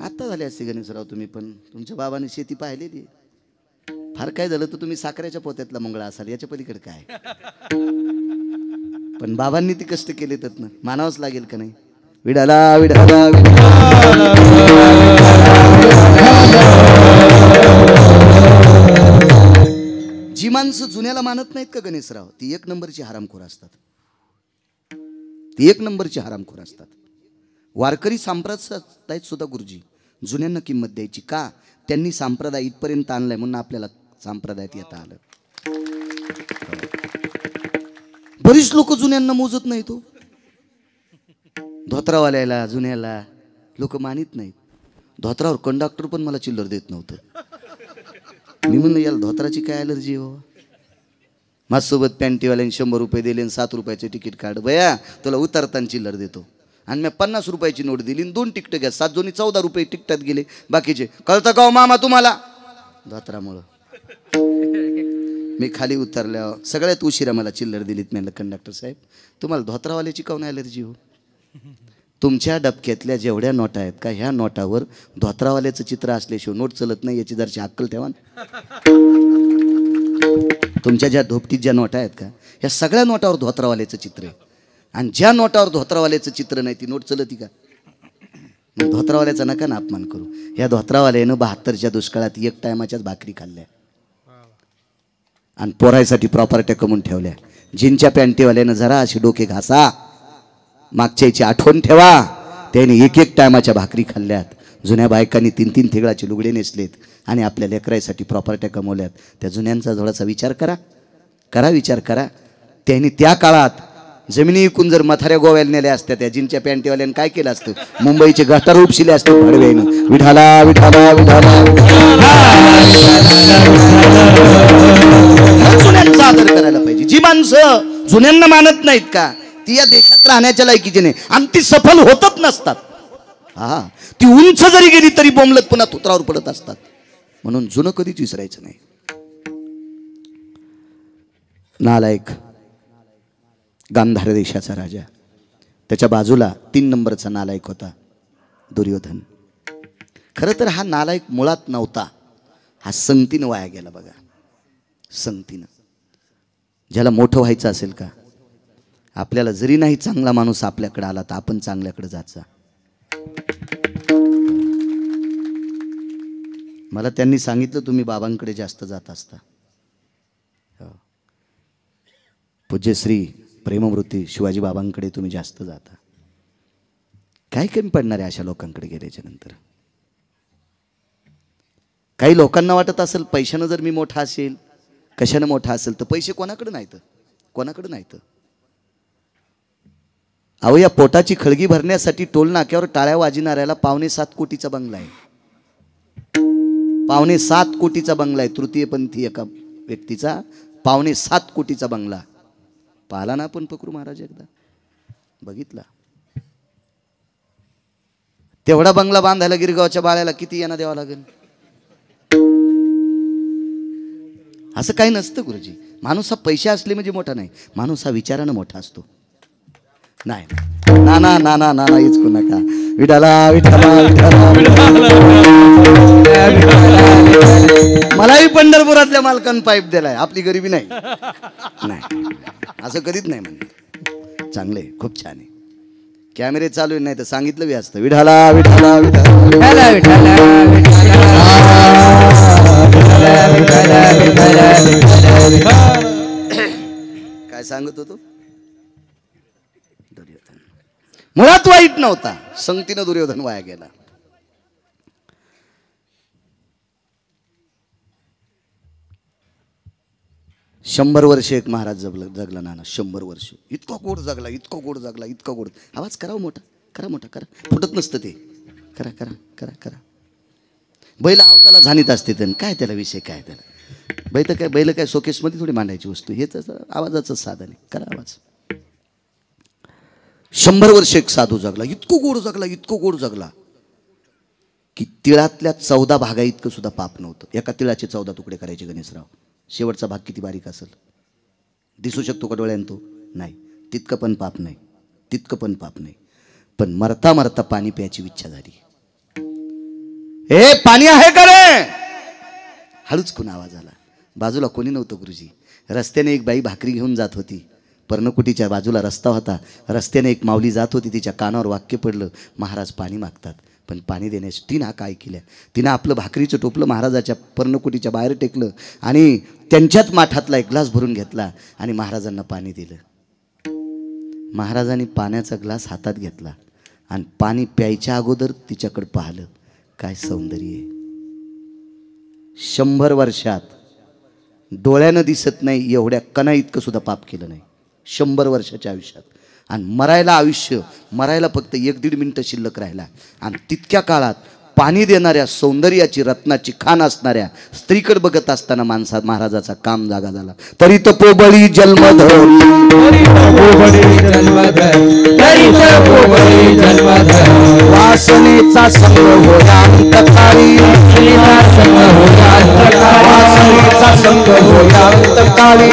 आता झाले असते गणेशराव. तुम्ही पण तुमच्या बाबाने शेती पाहिलेली. फार काय झालं तर तुम्ही साखरेच्या पोत्यातला मंगळा असाल, याच्या पलीकडे काय. पण बाबांनी ती कष्ट केले तर मानावंच लागेल का नाही. विडाला विडाला जी माणसं जुन्याला मानत नाहीत का गणेशराव, ती 1 नंबरची हरामखोर असतात. ती 1 नंबरची हरामखोर असतात. वारकरी संप्रदायात सुद्धा गुरुजी जुन्यांना किंमत द्यायची का? त्यांनी संप्रदाय इथपर्यंत आणलाय म्हणून आपल्याला संप्रदायात येता आलं. बरीच लोक जुन्यांना मोजत नाहीत तो. धोत्रावाल्याला जुन्याला लोक मानित नाहीत. धोत्रावर कंडक्टर पण मला चिल्लर देत नव्हतं. मी म्हणलं याला धोत्राची काय अलर्जी हो. माझ्यासोबत पॅन्टीवाल्याने 100 रुपये दिले आणि 7 रुपयाचे तिकीट काढ बया, तुला उतरताना चिल्लर देतो. आणि मी 50 रुपयाची नोट दिली आणि 2 तिकीट घ्या, 7 जोनी 14 रुपये तिकटात गेले. बाकीचे कळतं का मामा तुम्हाला? धोत्रामुळं मी खाली उतरल्यावर सगळ्यात उशिरा मला चिल्लर दिलीत. म्हणलं कंडक्टर साहेब तुम्हाला धोत्रावाल्याची काऊन अलर्जी हो? तुमच्या डबक्यातल्या जेवढ्या नोटा आहेत का, ह्या नोटावर धोत्रावाल्याचं चित्र असल्याशिवाय नोट चलत नाही, याची जरशी अक्कल ठेवा. तुमच्या ज्या धोपटीत ज्या नोटा आहेत का, ह्या सगळ्या नोटावर धोत्रावाल्याचं चित्र आहे. आणि ज्या नोटावर धोत्रावाल्याचं चित्र नाही ती नोट चलती का? मग धोत्रावाल्याचा नका ना अपमान करू. ह्या धोत्रावाल्यानं 72च्या दुष्काळात 1 टायमाच्याच भाकरी खाल्ल्या आणि पोरायसाठी प्रॉपर्ट्या कमवून ठेवल्या. जिनच्या पॅन्टीवाल्यानं जरा अशी डोके घासा, मागच्याची आठवण ठेवा, त्याने 1 टायमाच्या भाकरी खाल्ल्यात. जुन्या बायकांनी 3 ठिगळाचे लुगडे नेसलेत आणि आपल्या लेकराईसाठी प्रॉपर्ट्या कमवल्यात. त्या जुन्यांचा थोडासा विचार करा. करा विचार करा. त्यांनी त्या काळात जमिनी विकून जर मथाऱ्या गोव्याला नेल्या असत्या, त्या जीनच्या पॅन्टीवाल्यानं काय केलं असतं? मुंबईचे गटार उपशिले असते भडव्यानं. विठाला विठाला विठाला. जुन्यांचा आदर करायला पाहिजे. जी माणसं जुन्यांना मानत नाहीत का, ती या देशात राहण्याच्या लायकीची नाही आणि ती सफल होतच नसतात. हा, ती उंच जरी गेली तरी बोंबलत पुन्हा तुत्रावर पडत असतात. म्हणून जुनं कधीच विसरायचं नाही. नालायक गांधार देशाचा राजा, त्याच्या बाजूला 3 नंबरचा नालायक होता दुर्योधन. खरं तर हा नालायक मुळात नव्हता, हा संगतीनं वाया गेला बघा. संगतीनं. ज्याला मोठं व्हायचं असेल का, आपल्याला जरी नाही चांगला माणूस आपल्याकडे आला तर आपण चांगल्याकडे जायचा. मला त्यांनी सांगितलं तुम्ही बाबांकडे जास्त जात असता. पूज्यश्री प्रेममूर्ती शिवाजी बाबांकडे तुम्ही जास्त जाता. काय कमी पडणार आहे अशा लोकांकडे गेल्याच्या नंतर? काही लोकांना वाटत असेल पैशानं जर मी मोठा असेल, कशानं मोठा असेल, तर पैसे कोणाकडे नाहीत, कोणाकडे नाहीत. अहो, या पोटाची खळगी भरण्यासाठी टोल नाक्यावर टाळ्या वाजणाऱ्याला 7.25 कोटीचा बंगला आहे. 7.25 कोटीचा बंगला आहे. तृतीयपंथी एका व्यक्तीचा 7.25 कोटीचा बंगला. पाहिला ना आपण पकरू महाराज एकदा? बघितला? तेवढा बंगला बांधायला गिरगावच्या बाळ्याला किती यांना द्यावं लागेल? असं काही नसतं गुरुजी. माणूस हा पैसे असले म्हणजे मोठा नाही, माणूस हा विचारानं मोठा असतो. नाही नाना नाना नाना इचकू नका. विठाला विठाला मलाही पंढरपुरातल्या मालकानं पाईप दिलाय, आपली गरिबी नाही. नाही असं करीत नाही म्हणजे. चांगले, खूप छान आहे. कॅमेरे चालू नाही तर सांगितलं बी असतं. विठाला विठाला विठाला काय सांगत होतो? दुर्योधन मुळात वाईट नव्हता, संगतीनं दुर्योधन वाया गेला. शंभर वर्ष एक महाराज जगला नाना. 100 वर्ष. इतकं गोड जगला, इतकं गोड जगला, इतकं गोड. आवाज करा मोठा, करा मोठा, करा. फुटत नसतं ते. करा करा करा करा. बैल आवताला झानीत असते तर काय त्याला विषय, काय त्याला बैल काय शोकेसमध्ये थोडी मांडायची वस्तू, हेच आवाजाचं साधन आहे. करा आवाज. 100 वर्ष एक साधू जगला, इतकं गोड जगला, इतकं गोड जगला की तिळातल्या 14 भागा इतकं सुद्धा पाप नव्हतं. एका तिळाचे 14 तुकडे करायचे गणेशराव. शेवटचा भाग किती बारीक असेल, दिसू शकतो का डोळ्यानं? तो नाही. तितकं पण पाप नाही, तितकं पण पाप नाही. पण मरता मरता पाणी प्यायची इच्छा झाली. हे पाणी आहे का रे? हळूच कोण आवाज आला. बाजूला कोणी नव्हतं गुरुजी. रस्त्याने एक बाई भाकरी घेऊन जात होती. पर्णकुटीच्या बाजूला रस्ता होता. रस्त्याने एक माऊली जात होती. तिच्या कानावर वाक्य पडलं, महाराज पाणी मागतात. पण पाणी देण्यास तिनं काय केलं, तिनं आपलं भाकरीचं टोपलं महाराजाच्या पर्णकुटीच्या बाहेर टेकलं आणि त्यांच्याच माठातला एक ग्लास भरून घेतला आणि महाराजांना पाणी दिलं. महाराजांनी पाण्याचा ग्लास हातात घेतला आणि पाणी प्यायच्या अगोदर तिच्याकडे पाहिलं. काय सौंदर्य आहे! 100 वर्षात डोळ्यानं दिसत नाही एवढ्या कणा इतकं सुद्धा पाप केलं नाही 100 वर्षाच्या आयुष्यात. आणि मरायला फक्त 1-1.5 मिनिटं शिल्लक राहिला. आणि तितक्या काळात पाणी देणाऱ्या सौंदर्याची रत्नाची खाण असणाऱ्या स्त्रीकडे बघत असताना महाराजाचा काम जागा झाला. तरी तपोबळी जन्मधर वासनेचा संग होया अंतकाळी, वासनेचा संग होया अंतकाळी,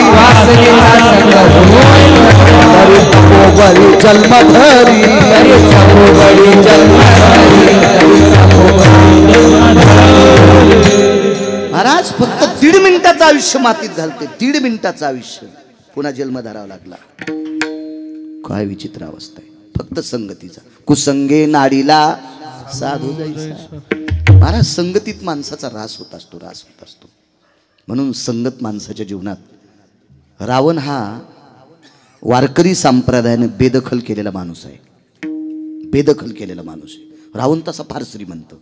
तरी तपोबळी जन्मधरी, तरी तपोबळी जन्मधरी. महाराज फक्त 1.5 मिनिटाचं आयुष्य मातीत घालते. 1.5 मिनिटाचं आयुष्य पुन्हा जन्म धरावा लागला. काय विचित्र अवस्था आहे. फक्त संगतीचा. कुसंगे नाडीला साधू जायचा. महाराज संगतीत माणसाचा रास होत असतो, रास होत असतो. म्हणून संगत माणसाच्या जीवनात. रावण हा वारकरी संप्रदायाने बेदखल केलेला माणूस आहे. बेदखल केलेला माणूस आहे. रावण तसा फार श्रीमंत.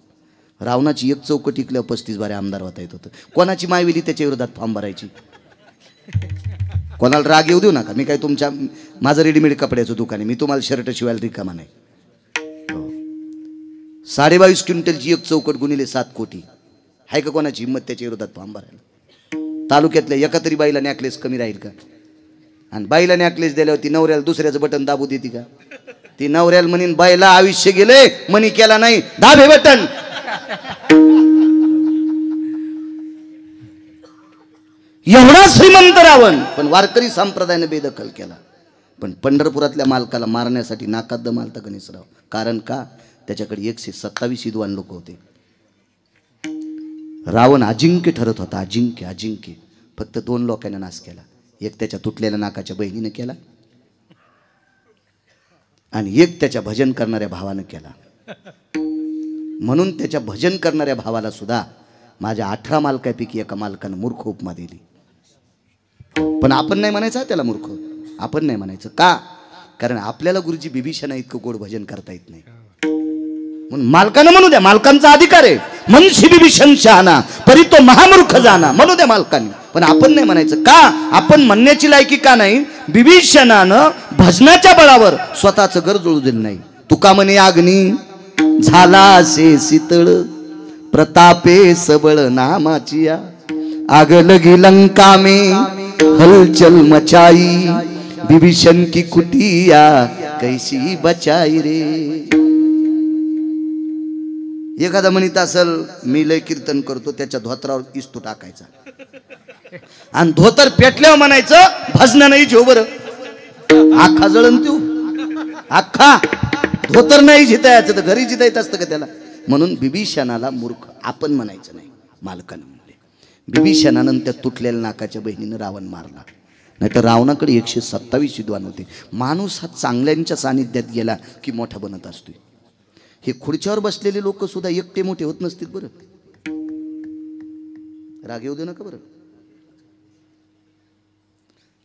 रावणाची एक चौकट टिकल्यावर 35 बारे आमदार होता येत होतं. कोणाची मायवेली त्याच्या विरोधात फॉर्म भरायची. कोणाला राग येऊ देऊ नका. मी काय माझं रेडीमेड कपड्याचं दुकान आहे. मी तुम्हाला शर्ट शिवायला रिकामा नाही. 22.5 क्विंटलची एक चौकट गुणिले 7 कोटी. आहे का कोणाची हिंमत त्याच्या विरोधात फॉर्म भरायला? तालुक्यातल्या एका तरी बाईला नॅकलेस कमी राहील का? आणि बाईला नॅकलेस दिल्यावर ती नवऱ्याला दुसऱ्याचं बटन दाबू देते का? ती नवऱ्याला म्हणीन बाईला आयुष्य गेले मनी केला नाही, दाब हे बटन. एवढा श्रीमंत रावण, पण वारकरी संप्रदायाने बेदखल केला. पण पंढरपुरातल्या मालकाला मारण्यासाठी नाकात दम आलता गणेशराव. कारण का? त्याच्याकडे 127 विद्वान लोक होते. रावण अजिंक्य ठरत होता. अजिंक्य अजिंक्य. फक्त 2 लोकांना नाश केला. एक त्याच्या तुटलेल्या नाकाच्या बहिणीने केला आणि एक त्याच्या भजन करणाऱ्या भावानं केला. म्हणून त्याच्या भजन करणाऱ्या भावाला सुद्धा माझ्या 18 मालकापैकी एका मालकानं मूर्ख उपमा दिली. पण आपण नाही म्हणायचं त्याला मूर्ख. आपण नाही म्हणायचं का? कारण आपल्याला गुरुजी बिभीषणा इतकं गोड भजन करता येत नाही. म्हणून मालकानं म्हणू द्या, मालकांचा अधिकार आहे. मनशी बिभीषण शहाणा परी तो महामूर्ख जाना, म्हणू द्या मालकांनी. पण आपण नाही म्हणायचं का? आपण म्हणण्याची लायकी का नाही? बिभीषणानं भजनाच्या बळावर स्वतःचं घर जळू दिलं नाही. तुका म्हणे अग्नी झाला असे शीतळ, प्रतापे सबळ नामाची आग लगी लंका में हलचल मचाई, बिभीषण की कुटिया कैसी बचाई रे. एखादा म्हणत असल मी लय कीर्तन करतो, त्याच्या धोतरावर इस्तू टाकायचा आणि धोतर पेटल्यावर म्हणायचं भजन नाही जेव बरं. आखा जळण तू आखा धोतर नाही जितायचं तर घरी जितायचं असतं का त्याला? म्हणून बिभीषणाला मूर्ख आपण म्हणायचं नाही, मालकानं म्हणले. बिभीषणानं त्या तुटलेल्या नाकाच्या बहिणीनं रावण मारला. नाहीतर रावणाकडे 127 विद्वान होते. माणूस हा चांगल्यांच्या सानिध्यात गेला की मोठा बनत असतो. हे खुर्च्यावर बसलेले लोक सुद्धा एकटे मोठे होत नसतील बरं. राग येऊ दे नका बरं.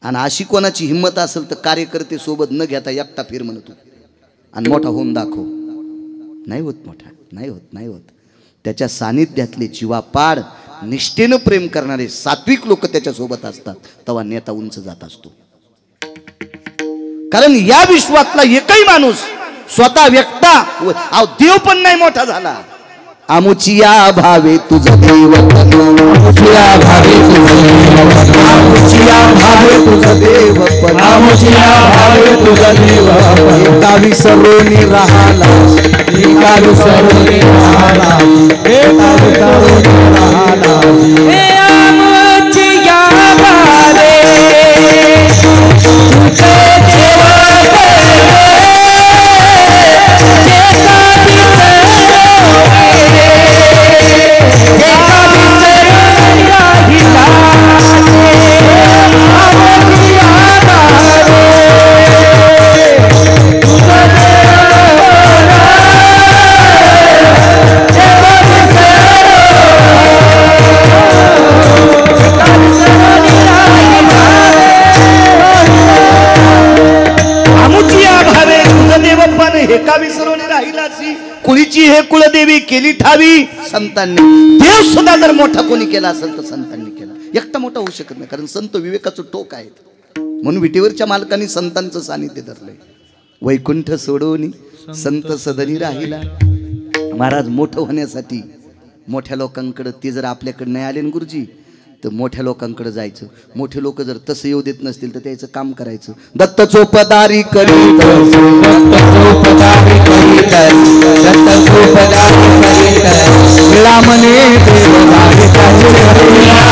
आणि अशी कोणाची हिंमत असेल तर कार्यकर्ते सोबत न घेता एकटा फिर म्हणतो आणि मोठा होऊन दाखव. नाही होत मोठा, नाही होत, नाही होत. त्याच्या सानिध्यातले जीवापाड निष्ठेनं प्रेम करणारे सात्विक लोक त्याच्या सोबत असतात, तेव्हा नेता उंच जात असतो. कारण या विश्वातला एकही माणूस स्वतः व्यक्ता देव पण नाही मोठा झाला. आमुचिया भावे तुझं देव, आमुचिया भावे तुझं देव, आमुचिया भावे तुझं देव, आमुचिया भावे तुझं देव. एका विसरून राहिला, एका विसरून राहिला, एका विसरून राहिला. हे आमुचिया भावे तुझं देव, कुळीची हे कुळदेवी केली ठावी संतांनी. देव सुद्धा जर मोठा कोणी केला असेल तर संतांनी केला. एकटा मोठा होऊ शकत नाही, कारण संत विवेकाचं टोक आहेत. म्हणून विटेवरच्या मालकांनी संतांचं सानिध्य धरलंय. वैकुंठ सोडवून संत सदनी राहिला. महाराज मोठं होण्यासाठी मोठ्या लोकांकडे ते जर आपल्याकडे नाही आले ना गुरुजी, तर मोठ्या लोकांकडे जायचं. मोठे लोक जर तसं येऊ देत नसतील तर त्याचं काम करायचं. दत्त चोपदारी करीत, दत्त चोपदारी करीत, दत्त चोपदारी करीत, विळा म्हणे देव रावे त्याचे घरी, विळा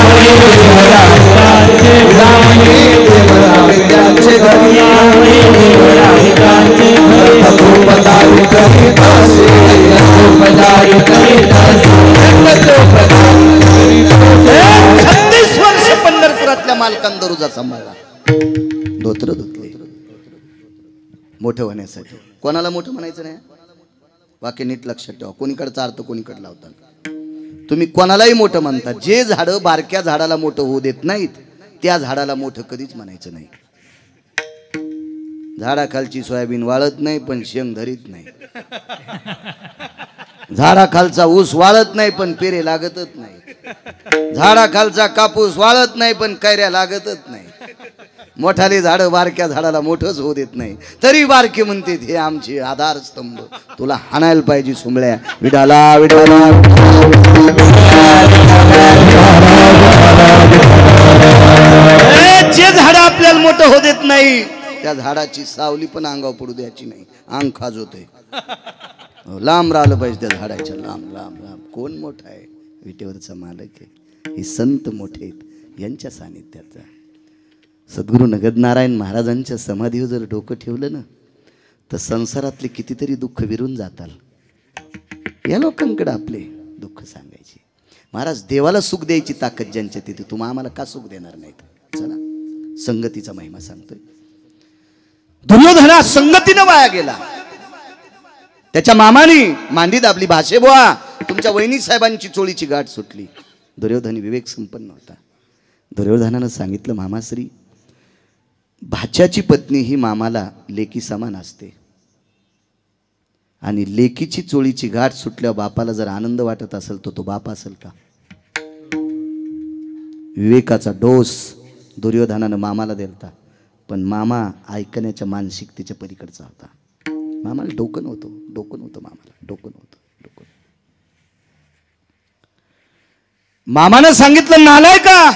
म्हणे देव रावे त्याचे घरी, दत्त चोपदारी करीत असे, दत्त चोपदारी करीत असे, दत्त चोपदारी करीत असे. 36 वर्ष पंढरपुरातल्या मालकान दरोजा सांभाळला. धोत्र धुतले मोठं होण्यासाठी. कोणाला मोठं म्हणायचं नाही. वाक्य नीट लक्षात ठेवा. कोणीकडचा अर्थ कोणीकडे लावतात. तुम्ही कोणालाही मोठं म्हणता. जे झाडं बारक्या झाडाला मोठं होऊ देत नाहीत त्या झाडाला मोठं कधीच म्हणायचं नाही. झाडाखालची सोयाबीन वाळत नाही पण शेंग धरीत नाही. झाडाखालचा ऊस वाळत नाही पण पेरे लागतच नाही. झाडाखालचा कापूस वाळत नाही पण कैऱ्या लागतच नाही. मोठाले झाड बारक्या झाडाला मोठंच होऊ देत नाही, तरी बारके म्हणते हे आमचे आधारस्तंभ, तुला हाणायला पाहिजे सुंबळ्या. विडाला विडाला जे झाड आपल्याला मोठं होऊ देत नाही त्या झाडाची सावली पण अंगावर पडू द्यायची नाही, अंग खाजवतोय. लांब राहिलं पाहिजे त्या झाडाच्या, लांब लांब लांब. कोण मोठा आहे? विटेवरचा मालक आहे. हे संत मोठे आहेत, यांच्या सानिध्याचा. सद्गुरू नगदनारायण महाराजांच्या समाधीवर जर डोकं ठेवलं ना तर संसारातले कितीतरी दुःख विरून जाताल. या लोकांकडे आपले दुःख सांगायचे. महाराज देवाला सुख द्यायची ताकद ज्यांच्या तिथे, तुम्ही आम्हाला का सुख देणार नाहीत? चला संगतीचा महिमा सांगतोय. दुर्योधना संगतीनं वाया गेला. त्याच्या मामानी मांडी दाबली, भाषे बुवा तुमच्या वहिनी साहेबांची चोळीची गाठ सुटली. दुर्योधन विवेक संपन्न होता. दुर्योधनानं सांगितलं, मामाश्री भाच्याची पत्नी ही मामाला लेकी समान असते, आणि लेकीची चोळीची गाठ सुटल्यावर बापाला जर आनंद वाटत असेल तर तो बाप असेल का? विवेकाचा डोस दुर्योधनानं मामाला दिलता, पण मामा ऐकण्याच्या मानसिकतेच्या पलीकडचा होता. मामाला डोकं नव्हतं, मामाला डोकं नव्हतं. मामानं सांगितलं, नालाय का,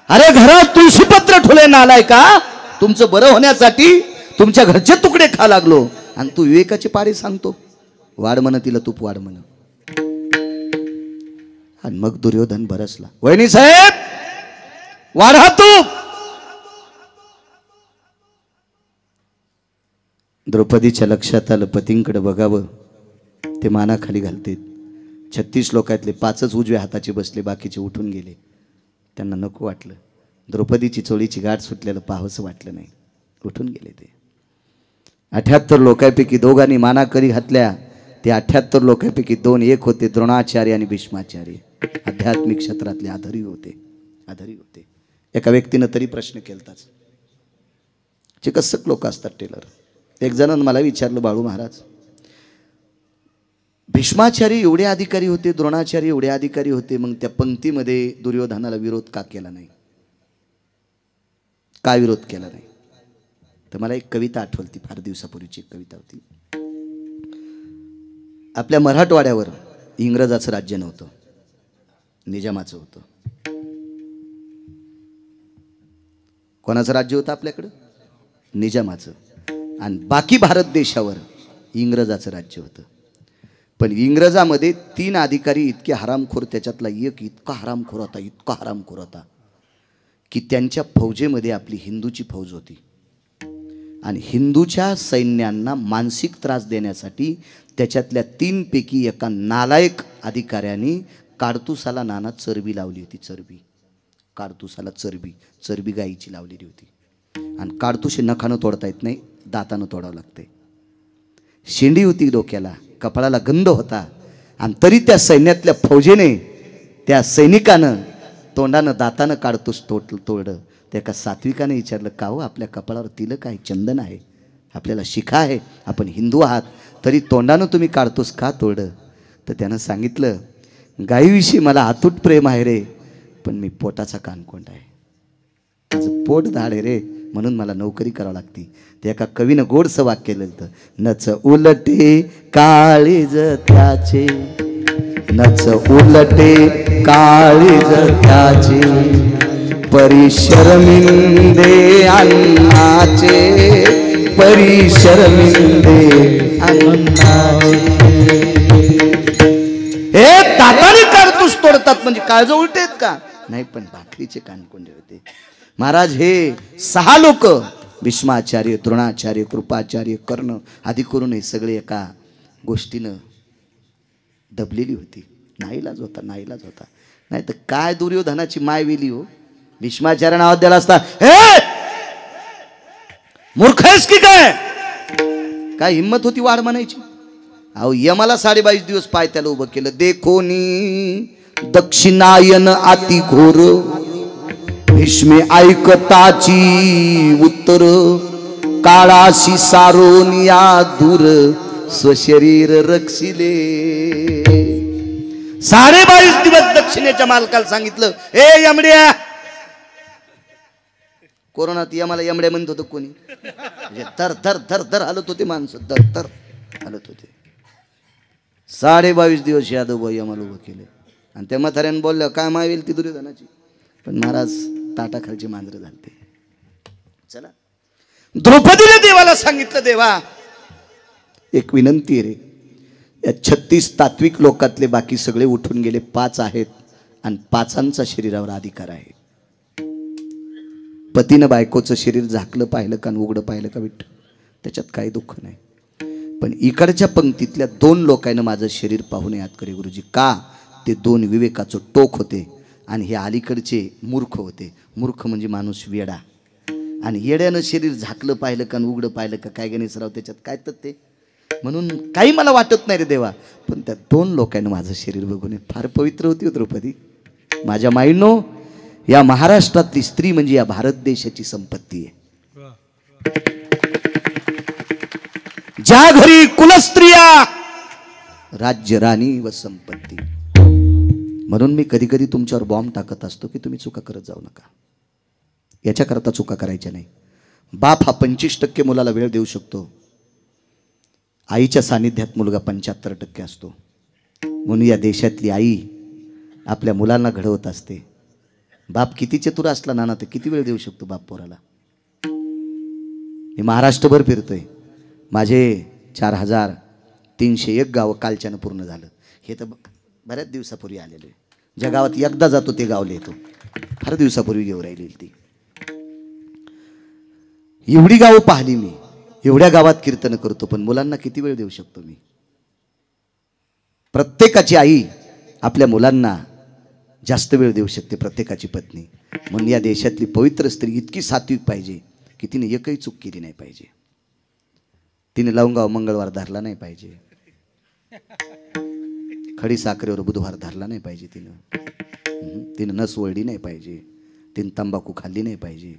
अरे घरात तुळशीपत्र ठुले, नालाय का, तुमचं बरं होण्यासाठी तुमच्या घरचे तुकडे खा लागलो, आणि तू विवेकाचे पाडे सांगतो. वाढ म्हण तिला तूप, वाढ म्हण. आणि मग दुर्योधन बरसला, वहिनी साहेब वाढा तूप. द्रौपदीच्या लक्षात आलं, पतींकडे बघावं ते मानाखाली घालते. 36 लोकातले 5च उजव्या हाताचे बसले, बाकीचे उठून गेले. त्यांना नको वाटलं, द्रौपदीची चोळीची गाठ सुटलेलं पाहावंसं वाटलं नाही, उठून गेले. ते 78 लोकांपैकी दोघांनी मानाकरी घातल्या. ते 78 लोकांपैकी 2 एक होते, द्रोणाचार्य आणि भीष्माचार्य. आध्यात्मिक क्षेत्रातले आधारी होते. एका व्यक्तीनं तरी प्रश्न केलताच. चिकित्सक लोक असतात, टेलर. एक जणांनी मला विचारलं, बाळू महाराज भीष्माचार्य एवढे अधिकारी होते, द्रोणाचार्य एवढे अधिकारी होते, मग त्या पंक्तीमध्ये दुर्योधनाला विरोध का केला नाही? का विरोध केला नाही? तर मला एक कविता आठवली, फार दिवसापूर्वीची एक कविता होती. आपल्या मराठवाड्यावर इंग्रजाचं राज्य नव्हतं, निजामाचं होतं. कोणाचं राज्य होतं आपल्याकडं? निजामाचं. आणि बाकी भारत देशावर इंग्रजाचं राज्य होतं. पण इंग्रजामध्ये 3 अधिकारी इतके हरामखोर, त्याच्यातला एक इतका हरामखोर होता की त्यांच्या फौजेमध्ये आपली हिंदूची फौज होती. आणि हिंदूच्या सैन्यांना मानसिक त्रास देण्यासाठी त्याच्यातल्या 3 पैकी एका नालायक अधिकाऱ्याने काडतुसाला नाना चरबी लावली होती. काडतुसाला चरबी गाईची लावलेली होती. आणि काडतुस नखानं तोडता येत नाही, दातानं तोडावं लागते. शेंडी होती डोक्याला, कपाळाला गंध होता, आणि तरी त्या सैन्यातल्या फौजेने, त्या सैनिकानं तोंडानं दातानं काडतूस तोडलं. त्या एका सात्विकाने विचारलं, का हो आपल्या कपाळावर तिलक आहे, चंदन आहे, आपल्याला शिखा आहे, आपण हिंदू आहात, तरी तोंडानं तुम्ही काडतूस का तोडलं? तर त्यानं सांगितलं, गायीविषयी मला अतूट प्रेम आहे रे, पण मी पोटाचा कानकोंड आहे, माझं पोट धाड आहे रे, म्हणून मला नोकरी करावी लागते. ते एका कवीनं गोडसं वाक्य केलं, नच उलटे काळीज त्याचे, नच उलटे काळीज त्याचे, परिशर्मिंदे अन्नाचे, परिशर्मिंदे अन्नाचे. हे दाताने काडतूस तोडतात म्हणजे काळजं उलटे आहेत का? नाही, पण भाकरीचे कानकोंडे होते. महाराज हे 6 लोक, भीष्माचार्य, द्रोणाचार्य, कृपाचार्य, कर्ण आदी करून हे सगळे एका गोष्टीनं दबलेली होती. नाईलाज होता. नाही तर काय दुर्योधनाची माय वेली हो. भीष्माचार्य नावात द्यायला असता, हे मूर्ख आहेस की काय हिम्मत होती वाढ म्हणायची? अहो यमाला 22.5 दिवस पाय त्याला उभं केलं. देखोनी दक्षिणायन अति घोर, भीष्मे ऐकताची उत्तर, काळाशी सारोनिया दूर, स्वशरीर रक्षिले. 22.5 दिवस दक्षिणेच्या मालकाला सांगितलं, ए यमड्या कोरोनात आम्हाला यमड्या म्हणत होतं कोणी, म्हणजे तर तर तर तर हलत होते माणसं, तर तर हलत होते. 22.5 दिवस यादवबाई आम्हाला उभं केले. आणि त्या म्हाताऱ्यानं बोललं काय मावेल ती दुर्योधनाची, पण महाराज ताटाखालची मांजरं झालते. चला, द्रौपदीने देवाला सांगितलं, देवा एक विनंती आहे रे, या 36 तात्विक लोकातले बाकी सगळे उठून गेले, 5 आहेत आणि 5ांचा शरीरावर अधिकार आहे. पतीनं बायकोचं शरीर झाकलं पाहिलं का उघडं पाहिलं का विठ्ठल, त्याच्यात काही दुःख नाही. पण इकडच्या पंक्तीतल्या 2 लोकांना माझं शरीर पाहून याद करे गुरुजी. का? ते 2 विवेकाचं टोक होते आणि हे अलीकडचे मूर्ख होते. मूर्ख म्हणजे माणूस वेडा, आणि येड्यानं शरीर झाकलं पाहिलं का उघडं पाहिलं का काय गणेशराव, त्याच्यात काय तर ते. म्हणून काही मला वाटत नाही रे देवा, पण त्या 2 लोकांना माझं शरीर बघून फार पवित्र होती द्रौपदी. माझ्या माईंनो, या महाराष्ट्रातली स्त्री म्हणजे या भारत देशाची संपत्ती आहे. ज्या घरी कुलस्त्रिया राज्य राणी व संपत्ती. म्हणून मी कधी कधी तुमच्यावर बॉम्ब टाकत असतो की तुम्ही चुका करत जाऊ नका. याच्याकरता चुका करायच्या नाही. बाप हा 25% मुलाला वेळ देऊ शकतो, आईच्या सानिध्यात मुलगा 75% असतो. म्हणून या देशातली आई आपल्या मुलांना घडवत असते. बाप किती चतुर असला नाना तर किती वेळ देऊ शकतो बाप पोराला. मी महाराष्ट्रभर फिरतोय, माझे 4301 गावं कालच्यानं पूर्ण झालं. हे तर बऱ्याच दिवसापूर्वी आलेलं आहे. ज्या गावात एकदा जातो ते गाव लिहितो, फार दिवसापूर्वी घेऊन राहिली ती. एवढी गावं पाहिली मी, एवढ्या गावात कीर्तन करतो, पण मुलांना किती वेळ देऊ शकतो मी. प्रत्येकाची आई आपल्या मुलांना जास्त वेळ देऊ शकते, प्रत्येकाची पत्नी. म्हणून या देशातली पवित्र स्त्री इतकी सात्विक पाहिजे की तिने एकही चूक केली नाही पाहिजे. तिने लवंगाव मंगळवार धरला नाही पाहिजे, खडी साखरेवर बुधवार धरला नाही पाहिजे, तिनं नस वळली नाही पाहिजे, तिने तंबाखू खाल्ली नाही पाहिजे.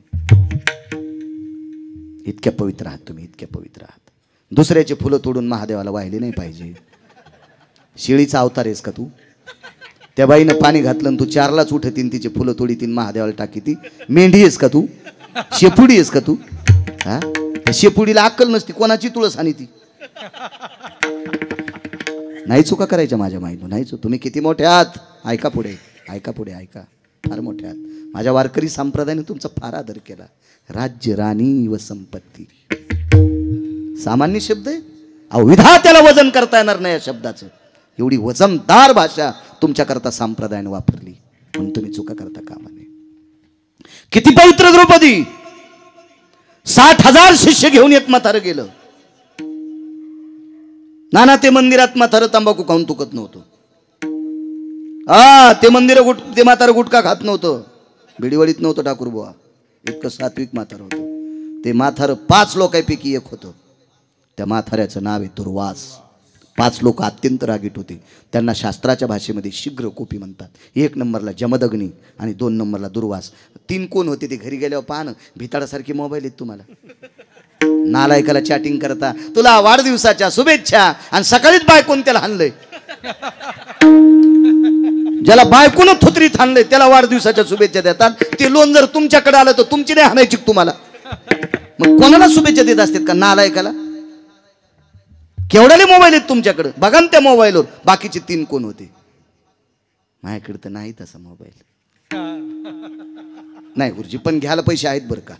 इतक्या पवित्र आहात तुम्ही, इतक्या पवित्र आहात. दुसऱ्याचे फुलं तोडून महादेवाला वाहिले नाही पाहिजे. शेळीचा अवतार आहेस का तू? त्या बाईनं पाणी घातलं तू 4लाच उठतीन, तिचे फुलं तोडीतीन, महादेवाला टाकी. ती मेंढी आहेस का तू? शेपुडी आहेस का तू? हा, शेपुडीला अक्कल नसती, कोणाची तुळस आणि ती. नाही चुका करायच्या माझ्या माईनं, नाही चुक. तुम्ही किती मोठे आहात, ऐका पुढे, ऐका पुढे, ऐका. फार मोठे आहात. माझ्या वारकरी संप्रदायाने तुमचा फार आदर केला. राज्य राणी व संपत्ती सामान्य शब्द आहे, अविधा त्याला वजन करता येणार नाही या शब्दाचं. एवढी वजनदार भाषा तुमच्याकरता संप्रदायाने वापरली, म्हणून तुम्ही चुका करता कामा नये. किती पवित्र द्रौपदी, 60,000 शिष्य घेऊन एक म्हातारं गेलं. नाना ते मंदिरात म्हातारं तंबाखू खाऊन तुकत नव्हतं. ते मंदिर ते म्हातारं गुटखा खात नव्हतं, बिडीवडीत नव्हतं ठाकूर बुवा. इतकं सात्विक म्हातारं होतं ते. म्हातारं 5 लोकांपैकी एक होतं. त्या म्हाताऱ्याचं नाव आहे दुर्वास. 5 लोक अत्यंत रागीट होते. त्यांना शास्त्राच्या भाषेमध्ये शीघ्र कोपी म्हणतात. 1 नंबरला जमदग्नी आणि 2 नंबरला दुर्वास. 3 कोण होते ते घरी गेल्यावर पाहणं, भिताडासारखे मोबाईल आहेत तुम्हाला. नालायकाला चॅटिंग करता, तुला वाढदिवसाच्या शुभेच्छा, आणि सकाळीच बायकोन त्याला हाणलंय. ज्याला बायकोनं थुत्रीत हाणलंय त्याला वाढदिवसाच्या शुभेच्छा देतात. ते लोन जर तुमच्याकडे आलं तर तुमची नाही हाणायची तुम्हाला. मग कोणाला शुभेच्छा देत असतात का नालायकाला? केवढ्याले मोबाईल आहेत तुमच्याकडे, बघा ना त्या मोबाईलवर बाकीचे 3 कोण होते. माझ्याकडे तर नाही तसा मोबाईल. नाही गुरुजी, पण घ्यायला पैसे आहेत बरं का,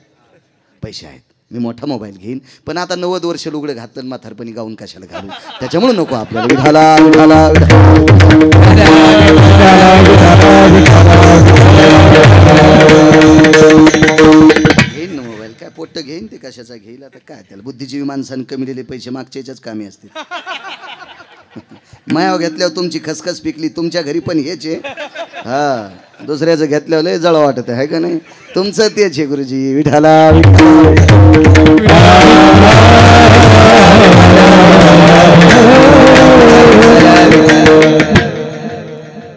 पैसे आहेत. मी मोठा मोबाईल घेईन, पण आता 90 वर्ष लुगडं घातलं म्हातारपणी गाऊन कशाला घालू, त्याच्यामुळे नको आपल्याला. विठाला विठाला घेईन ना मोबाईल, काय पोट्ट घेईन ते कशाचा घेईल. आता काय त्याला बुद्धिजीवी माणसाने कमी दिले पैसे मागच्याच कामी असते. मायाव घेतल्यावर तुमची खसखस पिकली, तुमच्या घरी पण हेच आहे. हा, दुसऱ्याचं घेतल्यावर लय जळ वाटत आहे का नाही? तुमचं तेच आहे गुरुजी. विठाला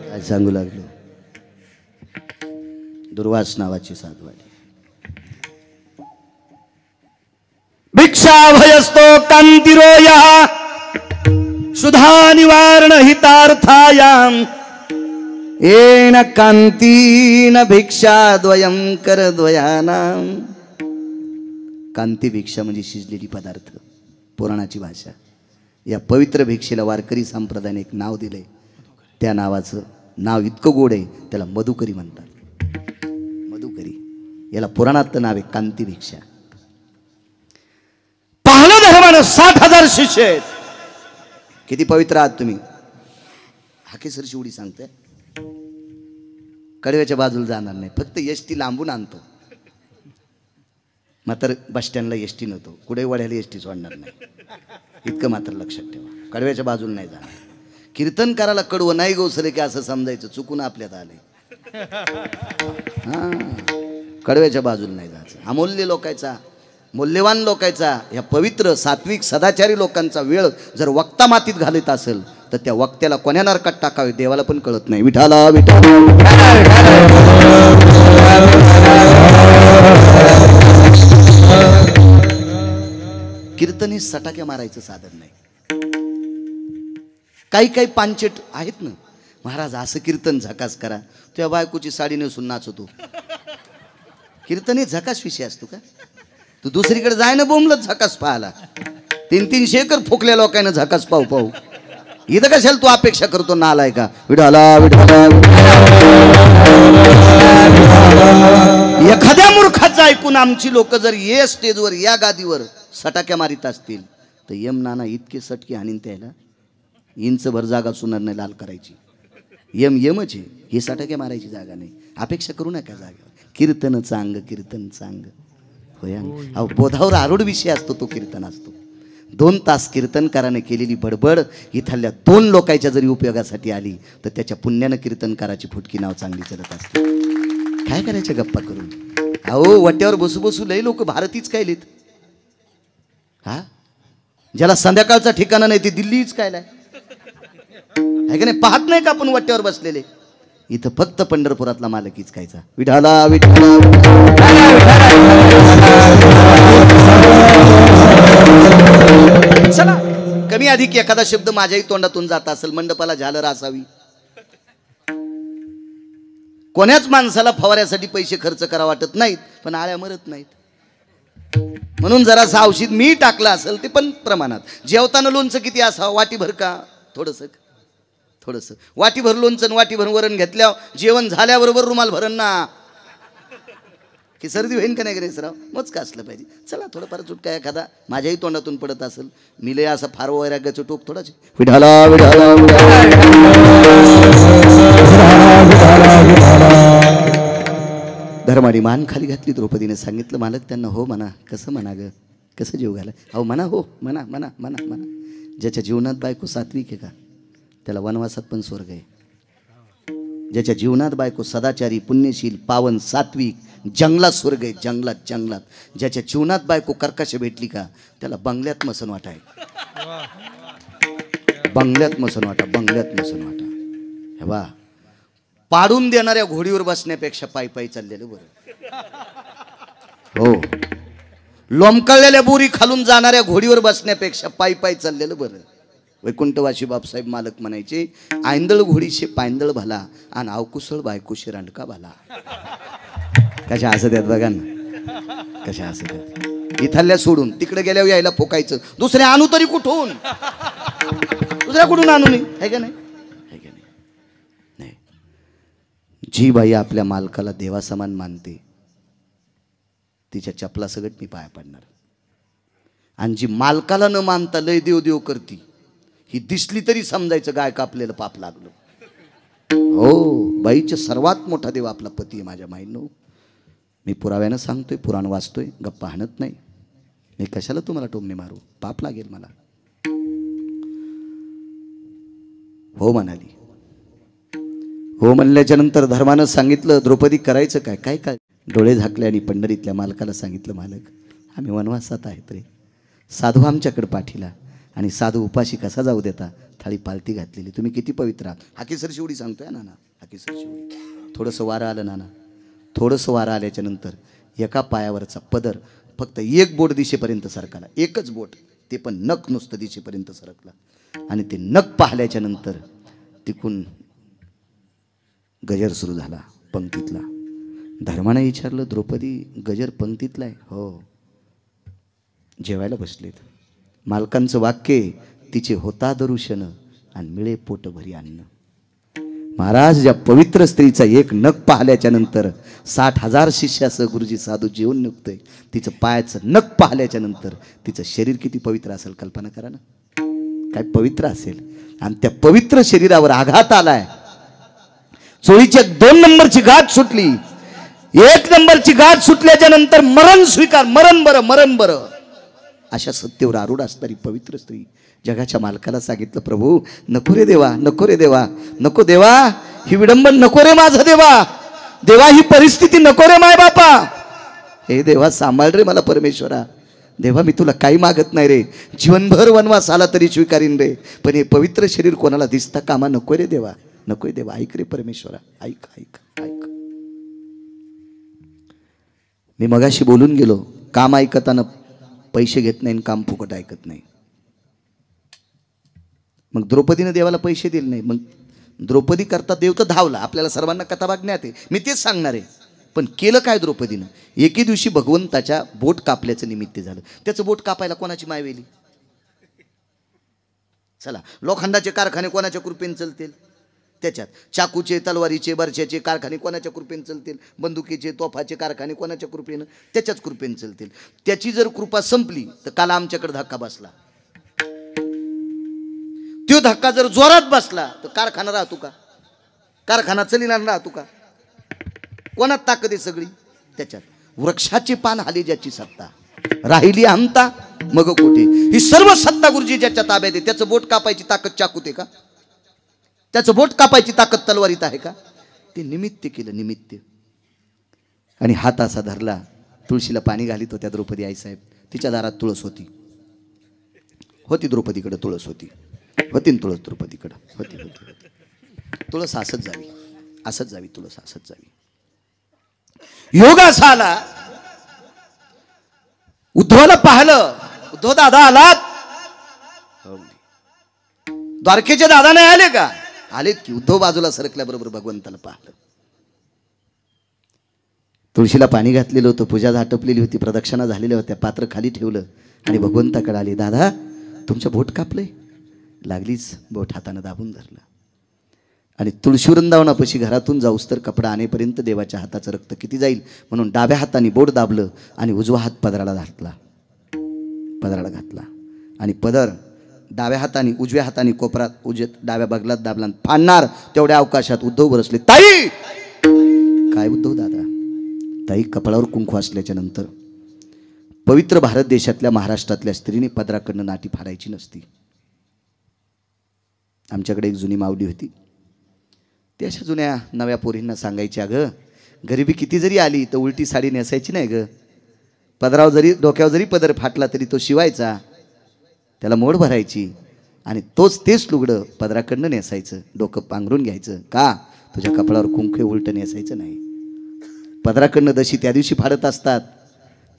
काय सांगू लागलो. दुर्वास नावाची साधू आली. भिक्षा भयस्तो कांतिरोया सुधा निवारण हितार्थायाम येन कांतीन भिक्षा द्वयं कर द्वयानाम कांती भिक्षा म्हणजे शिजलेली पदार्थ, पुराणाची भाषा. या पवित्र भिक्षेला वारकरी संप्रदायाने एक नाव दिलंय. त्या नावाचं नाव इतकं गोड आहे, त्याला मधुकरी म्हणतात. मधुकरी, याला पुराणातलं नाव आहे कांती भिक्षा. पाहलं धर्मानं 60,000 शिष्य आहेत. किती पवित्र आहात तुम्ही. हाकेसर शिवडी सांगते, कडव्याच्या बाजूला जाणार नाही, फक्त एसटी लांबून आणतो. मात्र बस स्टँडला एसटी नव्हतो, कुठे वड्याला एसटी सोडणार नाही, इतकं मात्र लक्षात ठेवा. कडव्याच्या बाजूला नाही जाणार. कीर्तन करायला कडवं नाही गोसले की असं समजायचं, चुकून आपल्यात आले. हां, कडव्याच्या बाजूला नाही जायचं. अमूल्य लोकांचा, मूल्यवान लोकांचा, या पवित्र सात्विक सदाचारी लोकांचा वेळ जर वक्ता मातीत घालत असेल तर त्या वक्त्याला कोण्या नरकात टाकावे देवाला पण कळत नाही. विठाला विठाला. कीर्तन हे सटाक्या मारायचं साधन नाही. काही काही पांचट आहेत ना, महाराज असं कीर्तन झकास करा, तुझ्या बायकोची साडी नेसून नाचतो. कीर्तन हे झकास विषय असतो का? तू दुसरीकडे जाय ना बोंबलत झकास पाहायला. 300 एकर फुकल्या लोकांना झकास पाहू पाहू, इथं कशाला तू अपेक्षा करतो नालाय का? विठाला विठाला. एखाद्या मूर्खाचं ऐकून आमची लोक जर ये स्टेजवर या गादीवर सटाक्या मारित असतील तर यम नाना इतके सटके हाणीन त्याला इंच भर जागा सुनार नाही लाल करायची. यमच आहे, हे सटाक्या मारायची जागा नाही. अपेक्षा करू नका जागा. कीर्तन चांग, कीर्तन चांग होया. अहो बोधावर आरूढ विषय असतो तो कीर्तन असतो. 2 तास कीर्तनकाराने केलेली बडबड इथल्या 2 लोकांच्या जरी उपयोगासाठी आली तर त्याच्या पुण्यानं कीर्तनकाराची फुटकी नाव चांगली चलत असते. काय करायचं गप्पा करून? अहो वट्यावर बसू बसू लय लोक भारतीच काय लिहित. हा, ज्याला संध्याकाळचा ठिकाणा नाही ते दिल्लीच काय लाय आहे का नाही? पाहत नाही का आपण वट्यावर बसलेले? इथं फक्त पंढरपुरातला मालकीच कायचा. विठाला विठाला. चला, कमी अधिक एखादा शब्द माझ्याही तोंडातून जात असेल, मंडपाला झालर असावी. कोण्याच माणसाला फवाऱ्यासाठी पैसे खर्च करा वाटत नाहीत, पण आळ्या मरत नाहीत. म्हणून जरासं औषध मी टाकलं असेल ते पण प्रमाणात. जेवताना लोणचं किती असावं? वाटीभर का थोडंसं? थोडंसं. वाटीभर लोणचं वाटीभर वरण घेतल्यावर जेवण झाल्याबरोबर रुमाल भरण ना, की सर्दी होईन का नाही गणेशराव? मोजका असलं पाहिजे. चला, थोडंफार चुटका एखादा माझ्याही तोंडातून पडत असेल. मी लय असं फार वैराग्याचं टोक थोडाच. विठाला विठाला. धर्माने मान खाली घातली. द्रौपदीने सांगितलं, मालक त्यांना हो म्हणा. कसं म्हणा ग? कसं जीव घाला? अहो म्हणा, हो म्हणा म्हणा म्हणा म्हणा. ज्याच्या जीवनात बायको सात्विक आहे का त्याला वनवासात पण स्वर्ग आहे. ज्याच्या जीवनात बायको सदाचारी, पुण्यशील, पावन, सात्विक, जंगलात स्वर्ग आहे. जंगलात जंगलात. ज्याच्या जीवनात बायको कर्कश भेटली का त्याला बंगल्यात मसन वाटा आहे. बंगल्यात मसन वाटा, बंगल्यात मसन वाटा. हे बा, पाडून देणाऱ्या घोडीवर बसण्यापेक्षा पायी पायी चाललेलं बरं. हो, लोंबकळलेल्या बोरी खालून जाणाऱ्या घोडीवर बसण्यापेक्षा पायी पायी चाललेलं बरं. वैकुंठवासी बापसाहेब मालक म्हणायचे, आयंदळ घोडीशे पायंदळ भला आणि अवकुसळ बायकोशी रांडका भला. कशा हसत आहेत बघा ना, कशा हसत आहेत. इथल्या सोडून तिकडे गेल्यावर यायला फोकायचं. दुसऱ्या आणू तरी कुठून? दुसऱ्या कुठून आणू नये, आहे का नाही? आहे का नाही? जी बाई आपल्या मालकाला देवासमान मानते तिच्या चपला सगट मी पाया पडणार. आणि जी मालकाला न मानता लय देव देव करती, ही दिसली तरी समजायचं गाय कापलेलं पाप लागलं. हो, बाईचा सर्वात मोठा देव आपला पती आहे माझ्या माईंनो. मी पुराव्यानं सांगतोय, पुराण वाचतोय, गप्पा हाणत नाही. मी कशाला तुम्हाला टोमणे मारू? पाप लागेल मला. हो म्हणाली. हो म्हणल्याच्या नंतर धर्मानं सांगितलं, द्रौपदी करायचं काय? काय काय? डोळे झाकले आणि पंढरीतल्या मालकाला सांगितलं, मालक आम्ही वनवासात आहेत रे. साधू आमच्याकडे पाठीला, आणि साधू उपाशी कसा जाऊ देता? थाळी पालती घातलेली. तुम्ही किती पवित्र आहात. हाकेसर शिवडी सांगतोय नाना, हाकेसर शिवडी. थोडंसं वारं आलं नाना, थोडंसं वारं आल्याच्या नंतर एका पायावरचा पदर फक्त 1 बोट दिशेपर्यंत सरकला. 1च बोट, ते पण नख नुसतं दिशेपर्यंत सरकला. आणि ते नख पाहिल्याच्या नंतर तिकून गजर सुरू झाला पंक्तीतला. धर्माने विचारलं, द्रौपदी गजर पंक्तीतला आहे? हो. जेवायला बसलेत. मालकांचं वाक्य आहे, तिचे होता दरुशन आणि मिळे पोटभरी अन्न. महाराज, या पवित्र स्त्रीचा एक नख पाहिल्याच्या नंतर 60,000 शिष्यासह गुरुजी साधू जेवून निघतोय. तिचं पायाचं नख पाहिल्याच्या नंतर तिचं शरीर किती पवित्र असेल कल्पना करा ना. काय पवित्र असेल. आणि त्या पवित्र शरीरावर आघात आलाय. चोळीची 2 नंबरची गाठ सुटली. 1 नंबरची गाठ सुटल्याच्या नंतर मरण स्वीकार, मरण बरं अशा सत्तेवर आरूढ असणारी पवित्र स्त्री जगाच्या मालकाला सांगितलं, प्रभू नको रे देवा, नको रे देवा, नको देवा, ही विडंबन नको रे माझं देवा, देवा ही परिस्थिती नको रे माय बापा, हे देवा सांभाळ रे मला परमेश्वरा, देवा मी तुला काही मागत नाही रे, जीवनभर वनवास आला तरी स्वीकारीन रे, पण हे पवित्र शरीर कोणाला दिसता कामा नको रे देवा, नको देवा, ऐक रे परमेश्वरा, ऐक ऐक ऐक. मी मगाशी बोलून गेलो, काम ऐकताना पैसे घेत नाही, काम फुकट ऐकत नाही. मग द्रौपदीने देवाला पैसे दिले नाही, मग द्रौपदी करता देव तर धावला. आपल्याला सर्वांना कथा ज्ञात आहे, मी तेच सांगणार आहे. पण केलं काय द्रौपदीनं? एके दिवशी भगवंताच्या बोट कापल्याचं निमित्त झालं. त्याचं बोट कापायला कोणाची माय वेली? चला, लोखंडाचे कारखाने कोणाच्या कृपेने चलतील? त्याच्यात चाकूचे, तलवारीचे, बरछ्याचे कारखाने कोणाच्या कृपेने चलतील? बंदुकीचे, तोफाचे कारखाने कोणाच्या कृपेनं? त्याच्याच कृपेने चलतील. त्याची जर कृपा संपली तर काल आमच्याकडे धक्का बसला. तो धक्का जर जोरात बसला तर कारखाना राहतो का? कारखाना चलीला राहतो का? कोणात ताकद आहे सगळी? त्याच्यात. वृक्षाचे पान हाली ज्याची सत्ता, राहिली आमता मग कोठे. ही सर्व सत्ता गुरुजी ज्याच्या ताब्यात आहे. त्याचं बोट कापायची ताकद चाकूत आहे का? त्याचं बोट कापायची ताकद तलवारीत आहे का? ते निमित्त केलं, निमित्त. आणि हात असा धरला, तुळशीला पाणी घालीत होत्या द्रौपदी आईसाहेब. तिच्या दारात तुळस होती. द्रौपदीकडे तुळस होती. तुळस द्रौपदीकडे होती. तुळस असत जावी, असत जावी, तुळस असत जावी. योग असा आला, उद्धवाला पाहिलं. उद्धव दादा आलात? द्वारकेचे दादा नाही आले का? आलेत की. उद्धव बाजूला सरकल्याबरोबर भगवंताला पाहिलं. तुळशीला पाणी घातलेलं होतं, पूजा आटपलेली होती, प्रदक्षिणा झालेल्या होत्या, पात्र खाली ठेवलं आणि भगवंताकडे आले. दादा तुमचं बोट कापलंय. लागलीच बोट हातानं दाबून धरलं आणि तुळशी वृंदावनापाशी घरातून जाऊस तर कपडा आणेपर्यंत देवाच्या हाताचं रक्त किती जाईल म्हणून डाव्या हाताने बोट दाबलं आणि उजवा हात पदराला घातला. आणि पदर डाव्या हाताने उजव्या हाताने कोपरात डाव्या बगलात दाबला. फाडणार तेवढ्या अवकाशात उद्धव बरसले. ताई! काय उद्धव दादा? ताई, कपाळावर कुंकू असल्याच्या नंतर पवित्र भारत देशातल्या महाराष्ट्रातल्या स्त्रीने पदराकडनं नाटी फाडायची नसती. आमच्याकडे एक जुनी माऊली होती. ती अशा जुन्या नव्या पोरींना सांगायची, अगं गरिबी किती जरी आली तर उलटी साडी नेसायची नाही ग. पदरावर जरी, डोक्यावर जरी पदर फाटला तरी तो शिवायचा, त्याला मोड भरायची आणि तेच लुगडं पदराकडनं नेसायचं, डोकं पांघरून घ्यायचं. का? तुझ्या कपाळावर कुंकू उलटं नेसायचं नाही. पदराकडनं दशी त्या दिवशी फाडत असतात.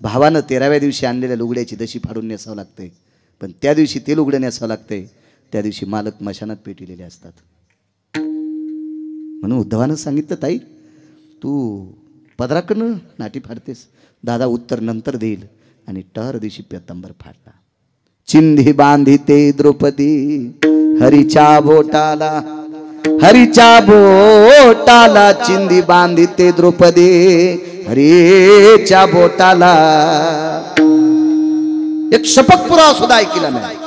भावानं 13व्या दिवशी आणलेल्या लुगड्याची दशी फाडून नेसावं लागते, पण त्या दिवशी ते लुगडं नेसावं लागते. त्या दिवशी मालक मशानात पेटलेले असतात. म्हणून उद्धवानं सांगितलं, ताई तू पदराकडनं नाटी फाडतेस. दादा उत्तर नंतर देईल आणि टहर दिवशी पितांबर फाडला. चिंधी बांधिते द्रौपदी हरीच्या बोटाला, हरीच्या बोटाला चिंधी बांधिते द्रौपदी हरीच्या बोटाला. एक शपथ पुरावा सुद्धा ऐकला नाही.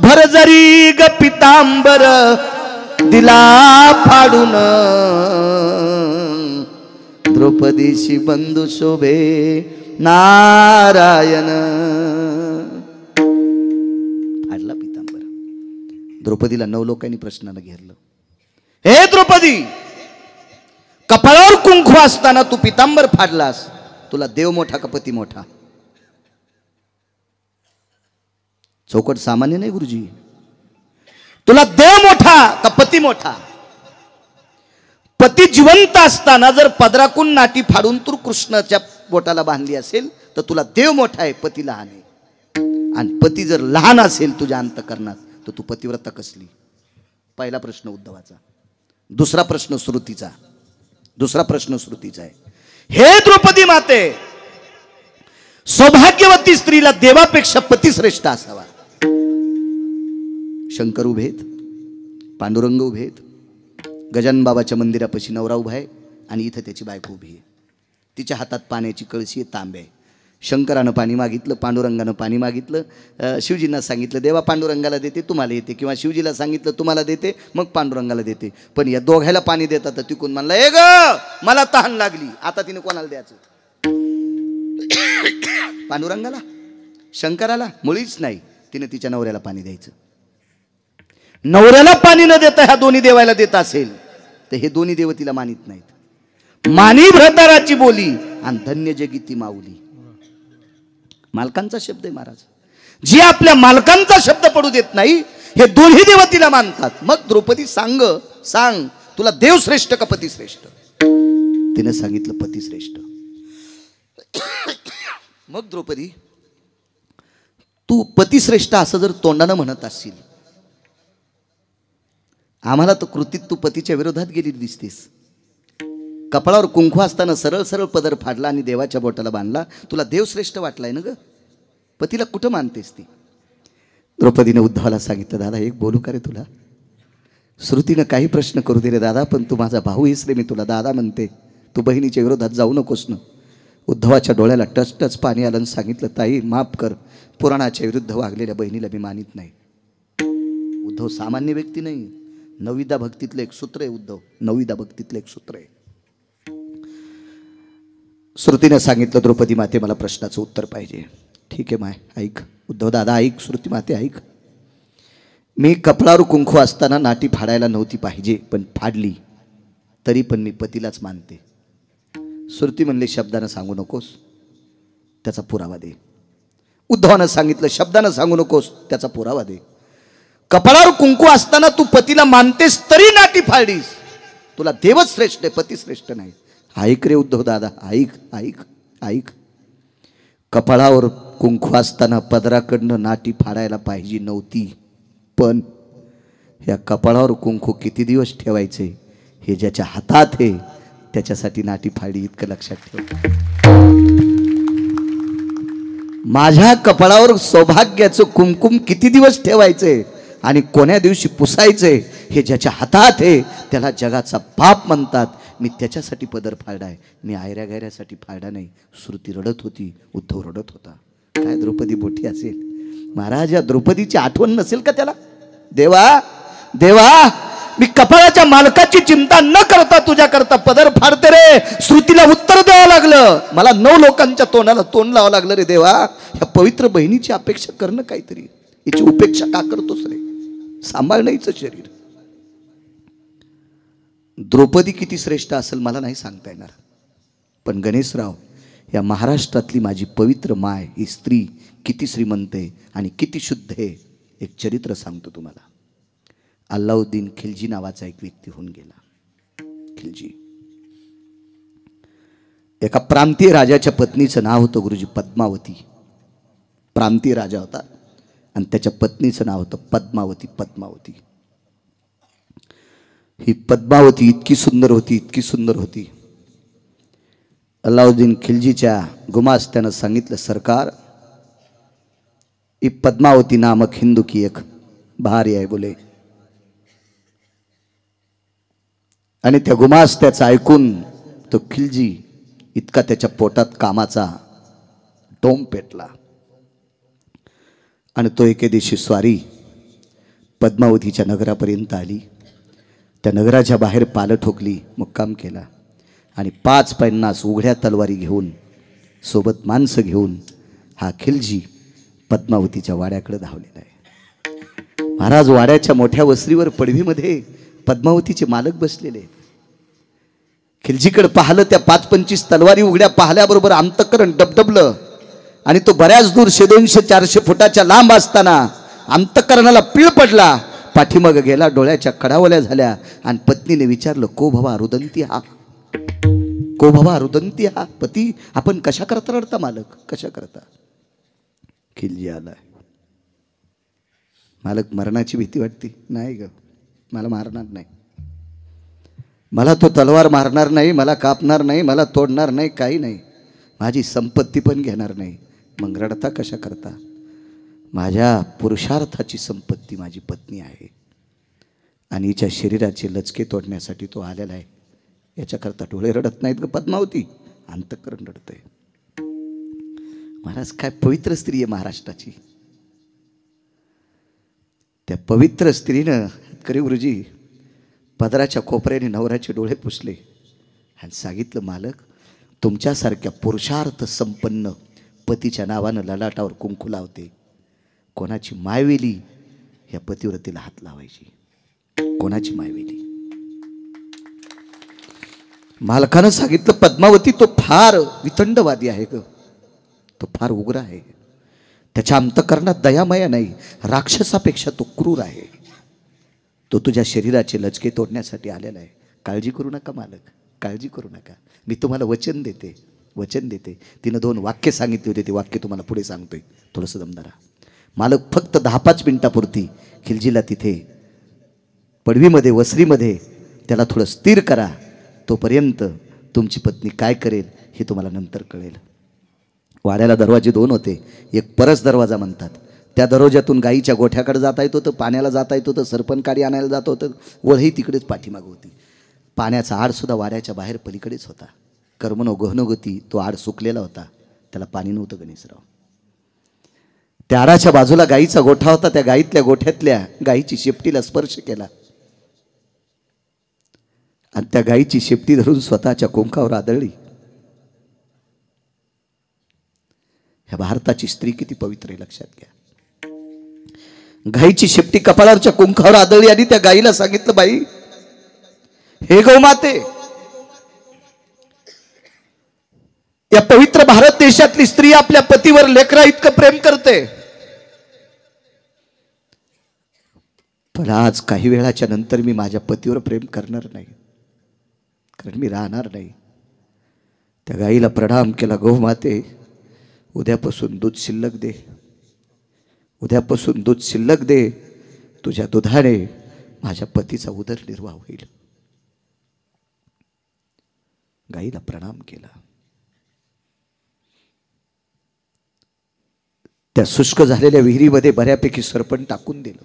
भर जरी ग पितांबर दिला फाडून, द्रौपदीशी बंधू शोभे नारायण. फाडला पितांबर. द्रौपदीला 9 लोकांनी प्रश्नाला घेरलं. हे द्रौपदी, कपाळावर कुंकू असताना तू पितांबर फाडलास, तुला देव मोठा का पती मोठा? चौकट सामान्य नाही गुरुजी. तुला देव मोठा का पती मोठा? पती जिवंत असताना जर पदराकून नाटी फाडून तू कृष्णाच्या बोटाला बांधली असेल तर तुला देव मोठा आहे, पती लहान आहे. आणि पती जर लहान असेल तुझ्या अंतकरणात तर तू पतिव्रता कसली? पहिला प्रश्न उद्धवाचा. दुसरा प्रश्न श्रुतीचा आहे. हे द्रौपदी माते, सौभाग्यवती स्त्रीला देवापेक्षा पती श्रेष्ठ असावा. शंकर उभेत, पांडुरंग उभेत, गजानन बाबाच्या मंदिरापाशी नवरा उभा आहे आणि इथं त्याची बायको उभी आहे. तिच्या हातात पाण्याची कळशी आहे, तांबे आहे. शंकरानं पाणी मागितलं, पांडुरंगानं पाणी मागितलं. शिवजींना सांगितलं देवा पांडुरंगाला देते तुम्हाला येते, किंवा शिवजीला सांगितलं तुम्हाला देते मग पांडुरंगाला देते. पण या दोघायला पाणी देतात तर तिकून म्हणला ए ग मला तहान लागली. आता तिने कोणाला द्यायचं? पांडुरंगाला, शंकराला? मुळीच नाही. तिने तिच्या नवऱ्याला पाणी द्यायचं. नवऱ्याला पाणी न देता ह्या दोन्ही देवायला देत असेल तर हे दोन्ही देव तिला मानित नाहीत. मानी भ्रताराची बोली आणि धन्य जगी ती माऊली. मालकांचा शब्द आहे महाराज. जी आपल्या मालकांचा शब्द पडू देत नाही हे दोन्ही देव तिला मानतात. मग द्रौपदी सांग तुला देव श्रेष्ठ का पती श्रेष्ठ? तिने सांगितलं पती श्रेष्ठ. मग द्रौपदी तू पती श्रेष्ठ असं जर तोंडानं म्हणत असशील, आम्हाला तर कृतीत तू पतीच्या विरोधात गेली दिसतेस. कपाळावर कुंकू असताना सरळ सरळ पदर फाडला आणि देवाच्या बोटाला बांधला. तुला देवश्रेष्ठ वाटलाय ना ग? पतीला कुठं मानतेस ती? द्रौपदीने उद्धवाला सांगितलं दादा एक बोलू का रे तुला? श्रुतीनं काही प्रश्न करू दे रे दादा, पण तू माझा भाऊ आहेस रे, मी तुला दादा म्हणते. तू बहिणीच्या विरोधात जाऊ नकोस ना. उद्धवाच्या डोळ्याला टच पाणी आलं आणि सांगितलं ताई माफ कर, पुराणाच्या विरुद्ध वागलेल्या बहिणीला मी मानित नाही. उद्धव सामान्य व्यक्ती नाही, नवविदा भक्तीतलं एक सूत्र आहे. उद्धव नवविदा भक्तीतलं एक सूत्र आहे. श्रुतीने सांगितलं द्रौपदी माते मला प्रश्नाचं उत्तर पाहिजे. ठीक आहे माय ऐक. उद्धव दादा ऐक, श्रुती माते ऐक. मी कपळावर कुंकू असताना नाटी फाडायला नव्हती पाहिजे, पण फाडली तरी पण मी पतीलाच मानते. श्रुती म्हणले शब्दानं सांगू नकोस, त्याचा पुरावा दे. उद्धवानं सांगितलं शब्दानं सांगू नकोस, त्याचा पुरावा दे. कपाळावर कुंकू असताना तू पतीला मानतेस तरी नाटी फाडलीस, तुला देवच श्रेष्ठ आहे, पती श्रेष्ठ नाही. ऐक रे उद्धव दादा ऐक ऐक ऐक. कपाळावर कुंकू असताना पदराकडनं नाटी फाडायला पाहिजे नव्हती, पण या कपाळावर कुंकू किती दिवस ठेवायचे हे ज्याच्या हातात आहे त्याच्यासाठी नाटी फाडली, इतकं लक्षात ठेव. माझ्या कपाळावर सौभाग्याचं कुमकुम किती दिवस ठेवायचे आणि कोण्या दिवशी पुसायचे हे ज्याच्या हातात आहे त्याला जगाचा बाप म्हणतात. मी त्याच्यासाठी पदर फाडलाय, मी आयऱ्या गायऱ्यासाठी फाडला नाही. श्रुती रडत होती, उद्धव रडत होता. काय द्रौपदी बोठी असेल महाराज, या द्रौपदीची आठवण नसेल का त्याला? देवा देवा मी कपाळाच्या मालकाची चिंता न करता तुझ्या करता पदर फाडते रे. श्रुतीला उत्तर द्यावं लागलं, मला 9 लोकांच्या तोंडाला तोंड लावावं लागलं रे देवा. ह्या पवित्र बहिणीची अपेक्षा करणं काहीतरी, याची उपेक्षा का करतोस रे? सांभाळणं हिचं शरीर. द्रौपदी किती श्रेष्ठ असेल मला नाही सांगता येणार, पण गणेशराव या महाराष्ट्रातली माझी पवित्र माय ही स्त्री किती श्रीमंत आहे आणि किती शुद्ध आहे. एक चरित्र सांगतो तुम्हाला. अल्लाउद्दीन खिलजी नावाचा एक व्यक्ती होऊन गेला. खिलजी एका प्रांतीय राजाच्या पत्नीचं नाव होतं गुरुजी पद्मावती. प्रांतीय राजा होता आणि त्याच्या पत्नीचं नाव होतं पद्मावती. पद्मावती ही पद्मावती इतकी सुंदर होती, इतकी सुंदर होती. अल्लाउद्दीन खिलजीच्या गुमास्त्यानं सांगितलं सरकार ये पद्मावती नामक हिंदू की एक भार्य आहे बोले. आणि त्या गुमास्त्याचं ऐकून तो खिलजी इतका त्याच्या पोटात कामाचा डोम पेटला आणि तो एके दिवशी स्वारी पद्मावतीच्या नगरापर्यंत आली. त्या नगराच्या बाहेर पालं ठोकली, मुक्काम केला आणि 550 उघड्या तलवारी घेऊन सोबत माणसं घेऊन हा खिलजी पद्मावतीच्या वाड्याकडे धावलेला आहे. महाराज वाड्याच्या मोठ्या वस्तीवर पडवीमध्ये पद्मावतीचे मालक बसलेले. खिलजीकडे पाहिलं, त्या 5-25 तलवारी उघड्या पाहिल्याबरोबर अंतःकरण डबडबलं आणि तो बऱ्याच दूर 200-400 फुटाच्या लांब असताना अंतःकरणाला पीळ पडला. पाठीमाग गेला, डोळ्याच्या कडावल्या झाल्या आणि पत्नीने विचारलं को भवा रुदंती हा, को भवा रुदंती हा. पती आपण कशा करता रडता मालक, कशा करता? खिलजी आलाय. मालक मरणाची भीती वाटते? नाही ग, मला मारणार नाही, मला तो तलवार मारणार नाही, मला कापणार नाही, मला तोडणार नाही, काही नाही, माझी संपत्ती पण घेणार नाही. मग रडता कशा करता? माझ्या पुरुषार्थाची संपत्ती माझी पत्नी आहे आणि हिच्या शरीराचे लचके तोडण्यासाठी तो आलेला आहे. याच्याकरता डोळे रडत नाहीत ग पद्मावती, अंतःकरण रडतंय. महाराज काय पवित्र स्त्री आहे महाराष्ट्राची. त्या पवित्र स्त्रीनं करी गुरुजी पदराच्या कोपऱ्याने नवऱ्याचे डोळे पुसले आणि सांगितलं, मालक तुमच्यासारख्या पुरुषार्थ संपन्न पतीच्या नावानं ललाटावर कुंकू लावते. कोणाची मायवेली या पतिव्रतेला हात लावायची? कोणाची मायवेली? मालकानं सांगितलं, पद्मावती तो फार वितंडवादी आहे ग, तो फार उग्र आहे. त्याच्या अंतःकरणात दयामया नाही, राक्षसापेक्षा तो क्रूर आहे. तो तुझ्या शरीराचे लचके तोडण्यासाठी आलेला आहे. काळजी करू नका मालक, काळजी करू नका. मी तुम्हाला वचन देते, वचन देते. तिनं 2 वाक्य सांगितले होते, ते वाक्य तुम्हाला पुढे सांगतोय. थोडंसं दमदारा. मालक फक्त 10-5 मिनिटापुरती खिलजीला तिथे पडवीमध्ये वसरीमध्ये त्याला थोडं स्थिर करा. तोपर्यंत तुमची पत्नी काय करेल हे तुम्हाला नंतर कळेल. वाड्याला दरवाजे 2 होते. एक परस दरवाजा म्हणतात. त्या दरवाजातून गाईच्या गोठ्याकडे जाता येत होतं, पाण्याला जाता येत होतं, सरपणकारी आणायला जात होतं. वळही तिकडेच पाठीमागं होती. पाण्याचा आडसुद्धा वाड्याच्या बाहेर पलीकडेच होता. कर्मनो गहनोगती तो आड सुकलेला होता, त्याला पाणी नव्हतं गणेशराव. त्या आडाच्या बाजूला गाईचा गोठा होता. त्या गाईतल्या गोठ्यातल्या गाईची शेपटीला स्पर्श केला आणि त्या गाईची शेपटी धरून स्वतःच्या कुंकावर आदळली. ह्या भारताची स्त्री किती पवित्र आहे लक्षात घ्या. गाईची शेपटी कपाळावरच्या कुंकावर आदळली आणि त्या गाईला सांगितलं, बाई हे गौमाते, या पवित्र भारत देशातली स्त्री आपल्या पतीवर लेकरा इतकं प्रेम करते, पण आज काही वेळाच्या नंतर मी माझ्या पतीवर प्रेम करणार नाही, कारण मी राहणार नाही. त्या गाईला प्रणाम केला. गौमाते, उद्यापासून दूध शिल्लक दे, उद्यापासून दूध शिल्लक दे. तुझ्या दुधाने माझ्या पतीचा उदरनिर्वाह होईल. गाईला प्रणाम केला. त्या शुष्क झालेल्या विहिरीमध्ये बऱ्यापैकी सरपण टाकून दिलं.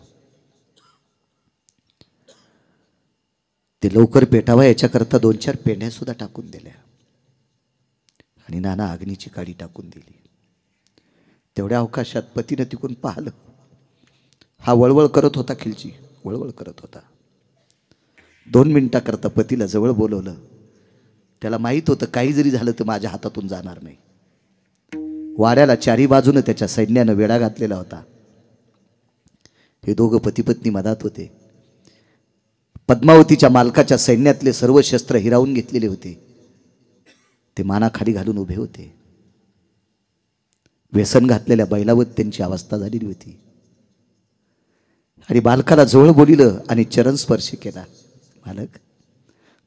ते लवकर पेटावा याच्याकरता 2-4 पेंढ्या सुद्धा टाकून दिल्या आणि नाना अग्नीची काडी टाकून दिली. तेवढ्या अवकाशात पतीनं तिकून पाहिलं. हा वळवळ करत होता, खिलजी वळवळ करत होता. 2 मिनिटाकरता पतीला जवळ बोलवलं. त्याला माहीत होतं काही जरी झालं तर माझ्या हातातून जाणार नाही. वाड्याला 4ही बाजूनं त्याच्या सैन्यानं वेढा घातलेला होता. हे दोघं पती पत्नी मधात होते. पद्मावतीच्या मालकाच्या सैन्यातले सर्व शस्त्र हिरावून घेतलेले होते. ते मानाखाली घालून उभे होते. व्यसन घातलेल्या बैलावत त्यांची अवस्था झालेली होती. आणि बालकाला जवळ बोलिलं आणि चरण स्पर्श केला. मालक,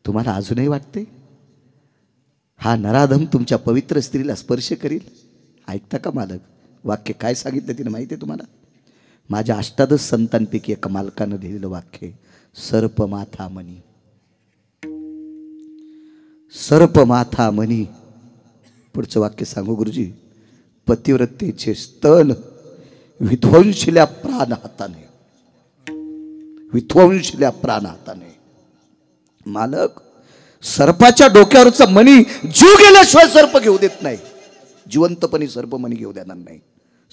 तुम्हाला अजूनही वाटते हा नराधम तुमच्या पवित्र स्त्रीला स्पर्श करील? ऐकता का मालक? वाक्य काय सांगितलं तिने माहिती आहे तुम्हाला? माझ्या 18 संतांपैकी एका मालकानं लिहिलेलं वाक्य, सर्प माथा मनी, सर्प माथा मनी. पुढचं वाक्य सांगू गुरुजी. पतिव्रतेचे स्तन विध्वंसल्या प्राण हाताने, विध्वंसल्या प्राण हाताने. मालक, सर्पाच्या डोक्यावरचा मणी जीव गेल्याशिवाय सर्प घेऊ देत नाही. जिवंतपणी सर्प मणी घेऊ देणार नाही.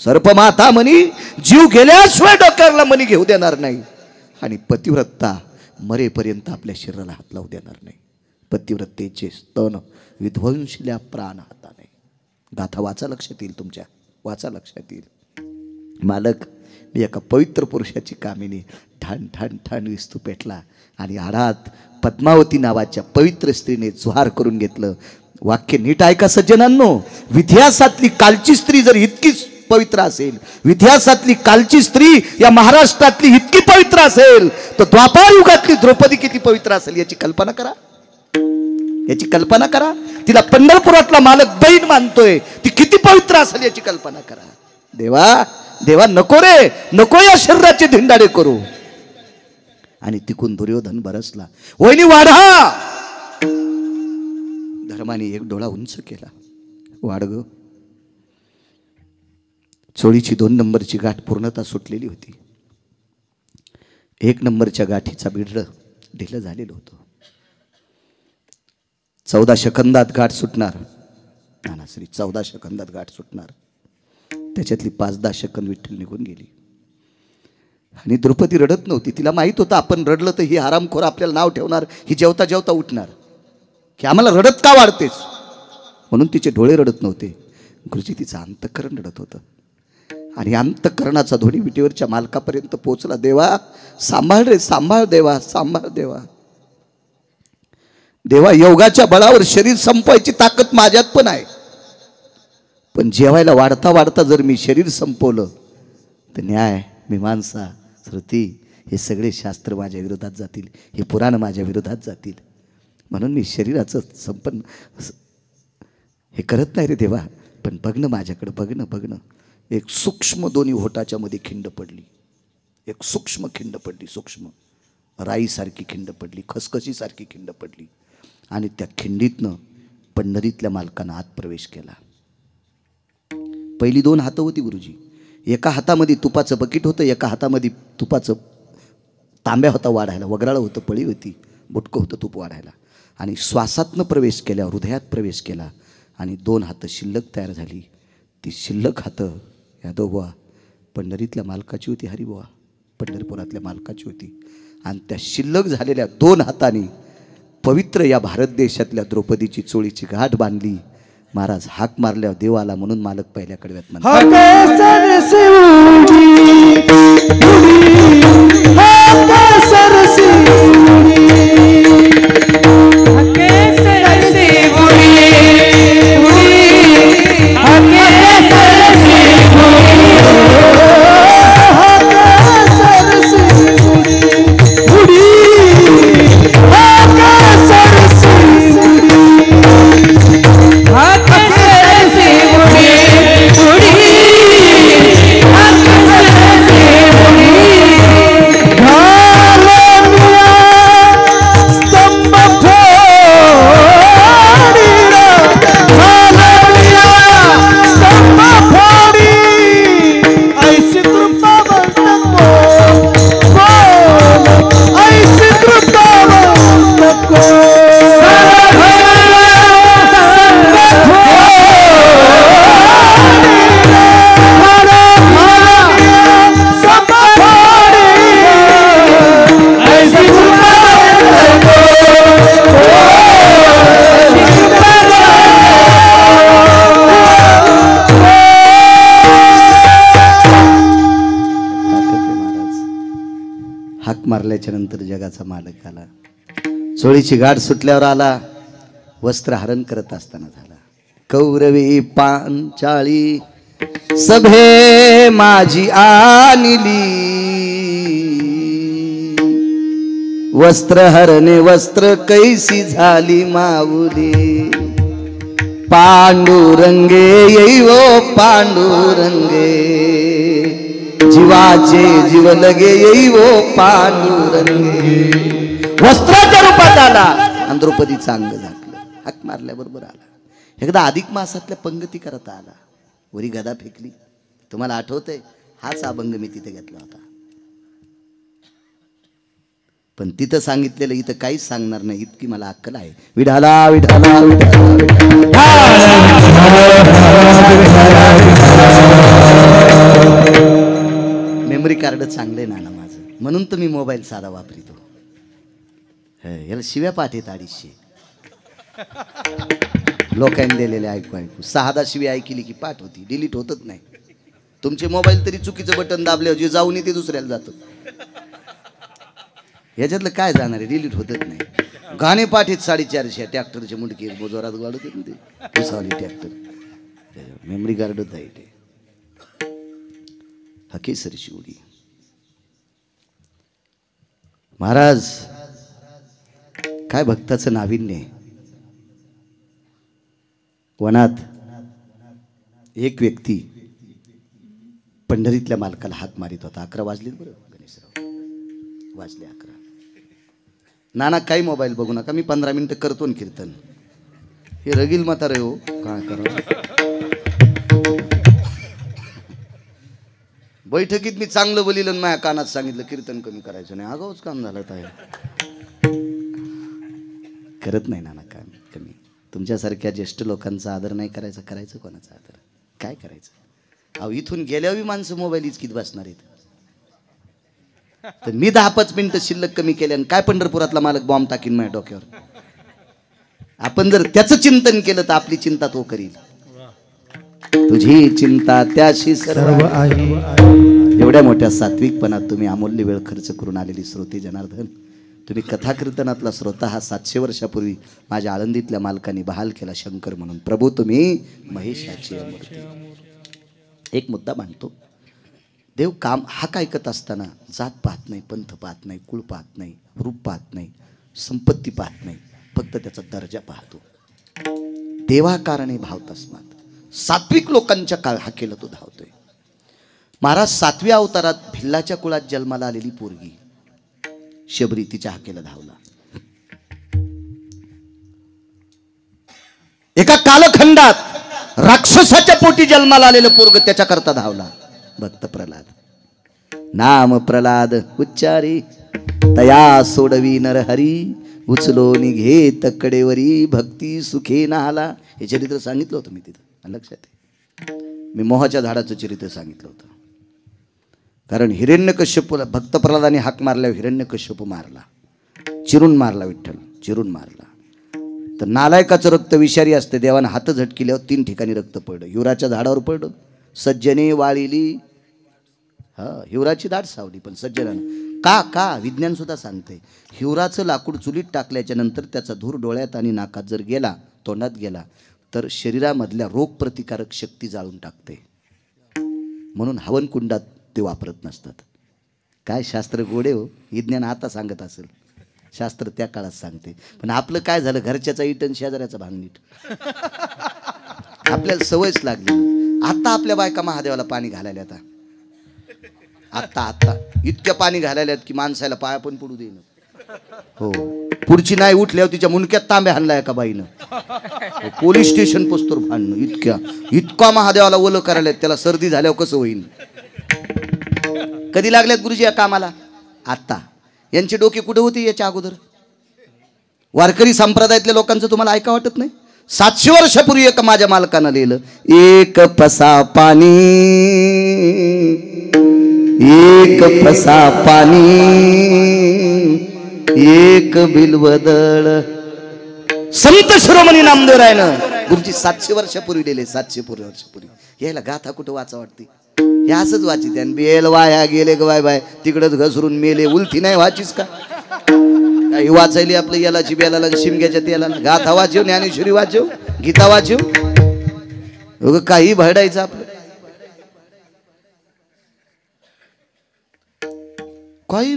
सर्प माथा मणी जीव गेल्याशिवाय डोक्यावरला मणी घेऊ देणार नाही. आणि पतिव्रता मरेपर्यंत आपल्या शरीराला हात लावू देणार नाही. पतिव्रतेचे स्तन विध्वंसल्या प्राण हाताने. गाथा वाचा, लक्षात येईल तुमच्या, वाचा, लक्षात येईल. मालक, मी एका पवित्र पुरुषाची कामिनी ठाण ठाण ठाण विस्तू पेटला आणि आडात पद्मावती नावाच्या पवित्र स्त्रीने जुहार करून घेतलं. वाक्य नीट ऐका सज्जनांनो. इतिहासातली कालची स्त्री जर इतकी पवित्र असेल, इतिहासातली कालची स्त्री या महाराष्ट्रातली इतकी पवित्र असेल, तर द्वापार युगातली द्रौपदी किती पवित्र असेल याची कल्पना करा, याची कल्पना करा. तिला पंढरपुरातला मालक बहीण मानतोय, ती किती पवित्र असेल याची कल्पना करा. देवा देवा, नको रे, नको या शरीराचे धिंडाडे करू. आणि तिकून दुर्योधन बरसला. वहिनी वाढा. धर्माने एक डोळा उंच केला. वाढ ग. चोळीची 2 नंबरची गाठ पूर्णतः सुटलेली होती. 1 नंबरच्या गाठीचा बिडरं ढिलं झालेलं होतं. 14 सेकंदात गाठ सुटणार. नानाश्री 14 सेकंदात गाठ सुटणार. त्याच्यातली 5-10 सेकंद विठ्ठल निघून गेली. आणि द्रौपदी रडत नव्हती. तिला माहीत होतं आपण रडलं तर ही हरामखोर आपल्याला नाव ठेवणार, ही जेवता जेवता उठणार की आम्हाला रडत का वाढतेस, म्हणून तिचे डोळे रडत नव्हते. गुरुजी तिचं अंतःकरण रडत होतं. आणि अंतःकरणाचा ध्वनी विटेवरच्या मालकापर्यंत पोहोचला. देवा सांभाळ रे, सांभाळ देवा, सांभाळ देवा. देवा योगाच्या बळावर शरीर संपवायची ताकद माझ्यात पण आहे, पण जेवायला वाढता वाढता जर मी शरीर संपवलं तर न्याय, मीमांसा, श्रुती हे सगळे शास्त्र माझ्या विरोधात जातील, हे पुराण माझ्या विरोधात जातील. म्हणून मी शरीराचं संपन्न हे करत नाही रे देवा. पण बघणं माझ्याकडं, बघणं बघणं. एक सूक्ष्म दोन्ही होटाच्या मध्ये खिंड पडली. एक सूक्ष्म खिंड पडली, सूक्ष्म राईसारखी खिंड पडली, खसखशीसारखी खिंड पडली. आणि त्या खिंडीतनं पंढरीतल्या मालकानं आत प्रवेश केला. पहिली 2 हातं होती गुरुजी. एका हातामध्ये तुपाचं बकीट होतं, एका हातामध्ये तुपाचं तांब्या होता वाढायला, वगराळं होतं, पळी होती, बुटकं होतं तूप वाढायला. आणि श्वासातनं प्रवेश केला, हृदयात प्रवेश केला. आणि 2 हातं शिल्लक तयार झाली. ती शिल्लक हातं यादवबुवा पंढरीतल्या मालकाची होती, हरिबुवा पंढरपुरातल्या मालकाची होती. आणि त्या शिल्लक झालेल्या 2 हातांनी पवित्र या भारत देशातल्या द्रौपदीची चोळीची गाठ बांधली. महाराज हाक मारल्यावर देव आला म्हणून मालक पहिल्या कडव्यात मारल्याच्या नंतर जगाचा मालक आला. चोळीची गाठ सुटल्यावर आला. वस्त्र हरण करत असताना झाला. कौरवी पांचाळी सभे माझी आणली, वस्त्र हरणे वस्त्र कैसी झाली माऊली. पांडुरंगे येईवो पांडुरंगे, जीवाचे जीव लगे येईवो पांडुरंगे. वस्त्राच्या रूपात आला आणि द्रौपदीचं अंग झाकलं. हाक मारल्याबरोबर आला. एकदा अधिक मासातल्या पंगती करता आला. वरी गदा फेकली. तुम्हाला आठवतंय? हाच अभंग मी तिथे घेतला होता. पण तिथं सांगितलेलं इथं काहीच सांगणार नाही, इतकी मला अक्कल आहे. विठाला विठाला विठाला. मेमरी कार्ड चांगले ना माझं, म्हणून तर मी मोबाईल साधा वापरितो. याला शिव्या पाठ येत 250 लोकांनी दिलेले ऐकू ऐकू. 6दा शिव्या ऐकली की पाठ होती, डिलीट होतच नाही. तुमचे मोबाईल तरी चुकीचं बटन दाबल्यावर जे जाऊन ते दुसऱ्याला जातं. ह्याच्यातलं काय जाणार आहे, डिलीट होतच नाही. गाणे पाठ आहेत 450. ट्रॅक्टरचे मुंडके जोरात गाडत ते उसावली ट्रॅक्टर. मेमरी कार्डच आहे ते. हकेसरची उडी. महाराज काय भक्ताचं नाविन्य. वनात एक व्यक्ती पंढरीतल्या मालकाला हाक मारित होता. 11 वाजले बरं गणेशराव, वाजले 11. नाना काही मोबाईल बघू नका, मी 15 मिनिटं करतो ना कीर्तन. हे रगील म्हातारे हो, काय करा. बैठकीत मी चांगलं बोलिलं आणि माझ्या कानात सांगितलं कीर्तन कमी करायचं नाही. आगाऊच काम झालं काय. करत नाही नाना काम कमी. तुमच्यासारख्या ज्येष्ठ लोकांचा आदर नाही करायचा, करायचं कोणाचा आदर? काय करायचं? अहो इथून गेल्यावर माणसं मोबाईल इचकीत बसणार आहेत. तर मी 10-5 मिनिटं शिल्लक कमी केले आणि काय पंढरपुरातला मालक बॉम्ब टाकीन माझ्या डोक्यावर. आपण जर त्याचं चिंतन केलं तर आपली चिंता तो करील. तुझी चिंता त्याशी सर्व आहे. एवढ्या मोठ्या सात्विकपणात तुम्ही अमूल्य वेळ खर्च करून आलेली श्रोते जनार्दन, तुम्ही कथा कीर्तनातला श्रोता हा 700 वर्षापूर्वी माझ्या आळंदीतल्या मालकांनी बहाल केला शंकर म्हणून. प्रभू तुम्ही महेशाची मूर्ती. एक मुद्दा मांडतो. देव काम हाक ऐकत असताना जात पाहत नाही, पंथ पाहत नाही, कुळ पाहत नाही, रूप पाहत नाही, संपत्ती पाहत नाही, फक्त त्याचा दर्जा पाहतो. देवाकारणे भाव तस्मात. सात्विक लोकांच्या हाकेला तो धावतोय. महाराज 7व्या अवतारात भिल्लाच्या कुळात जन्माला आलेली पोरगी शबरी तिच्या हाकेला धावला. एका कालखंडात राक्षसाच्या पोटी जन्माला आलेलं पोरग त्याच्याकरता धावला. भक्त प्रल्हाद. नाम प्रल्हाद उच्चारी तया सोडवी नरहरी, उचलो निघे तकडेवरी भक्ती सुखे नाला. हे चरित्र सांगितलं होतं मी तिथं, लक्षात आहे. मी मोहाच्या झाडाचं चरित्र सांगितलं होतं. कारण हिरण्यकश्यपूला भक्त प्रल्हादाने हाक मारल्यावर हिरण्यकश्यप मारला, चिरून मारला, विठ्ठल चिरून मारला. तर नालायकाचं रक्त विषारी असते. देवानं हात झटकिल्यावर 3 ठिकाणी रक्त पडलं. हिवराच्या झाडावर पडलं, सज्जने वाळिली. हिवराची दाट सावली, पण सज्जनानं का विज्ञान सुद्धा सांगते. हिवराचं लाकूड चुलीत टाकल्याच्या नंतर त्याचा धूर डोळ्यात आणि नाकात जर गेला, तोंडात गेला, तर शरीरामधल्या रोगप्रतिकारक शक्ती जाळून टाकते. म्हणून हवनकुंडात ते वापरत नसतात. काय शास्त्र गोडे हो. विज्ञान आता सांगत असेल, शास्त्र त्या काळात सांगते. पण आपलं काय झालं, घरच्याचा इटन शेजाऱ्याचा भांगनीट. आपल्याला सवयच लागली. आता आपल्या बायका महादेवाला पाणी घालायला आता इतक्या पाणी घालायला की माणसाला पाया पण पडू देईन. हो, पुढची नाही उठल्यावर तिच्या मुंडक्यात तांब्या हाणलाय का बाईनं. पोलीस स्टेशन पोचतोर भांडणं. इतका महादेवाला ओलं करायला, त्याला सर्दी झाल्यावर कसं होईल. कधी लागल्यात गुरुजी या कामाला? आता. यांचे डोके कुठे होते याच्या अगोदर? वारकरी संप्रदायातल्या लोकांचं तुम्हाला ऐका वाटत नाही? 700 वर्षापूर्वी एक माझ्या मालकानं लिहिलं, एक पसा पाणी, एक पसा पाणी, एक बिलवदळ. संत शिरोमणी नामदेवरायनं गुरुजी 700 वर्षापूर्वी लिहिले. 700 वर्षापूर्वी. यायला गाथा कुठं वाचा वाटते? हे असंच वाचित. बेल वाया गेले ग बाय बाय, तिकडच घसरून मेले. उलटी नाही वाचीस का? काही वाचायली आपलं यालाची बेलाला, शिमग्याच्या तेलाला. गाथा वाचव, ज्ञानेश्वरी वाचव, गीता वाचव, काही भरडायचं आपलं. काही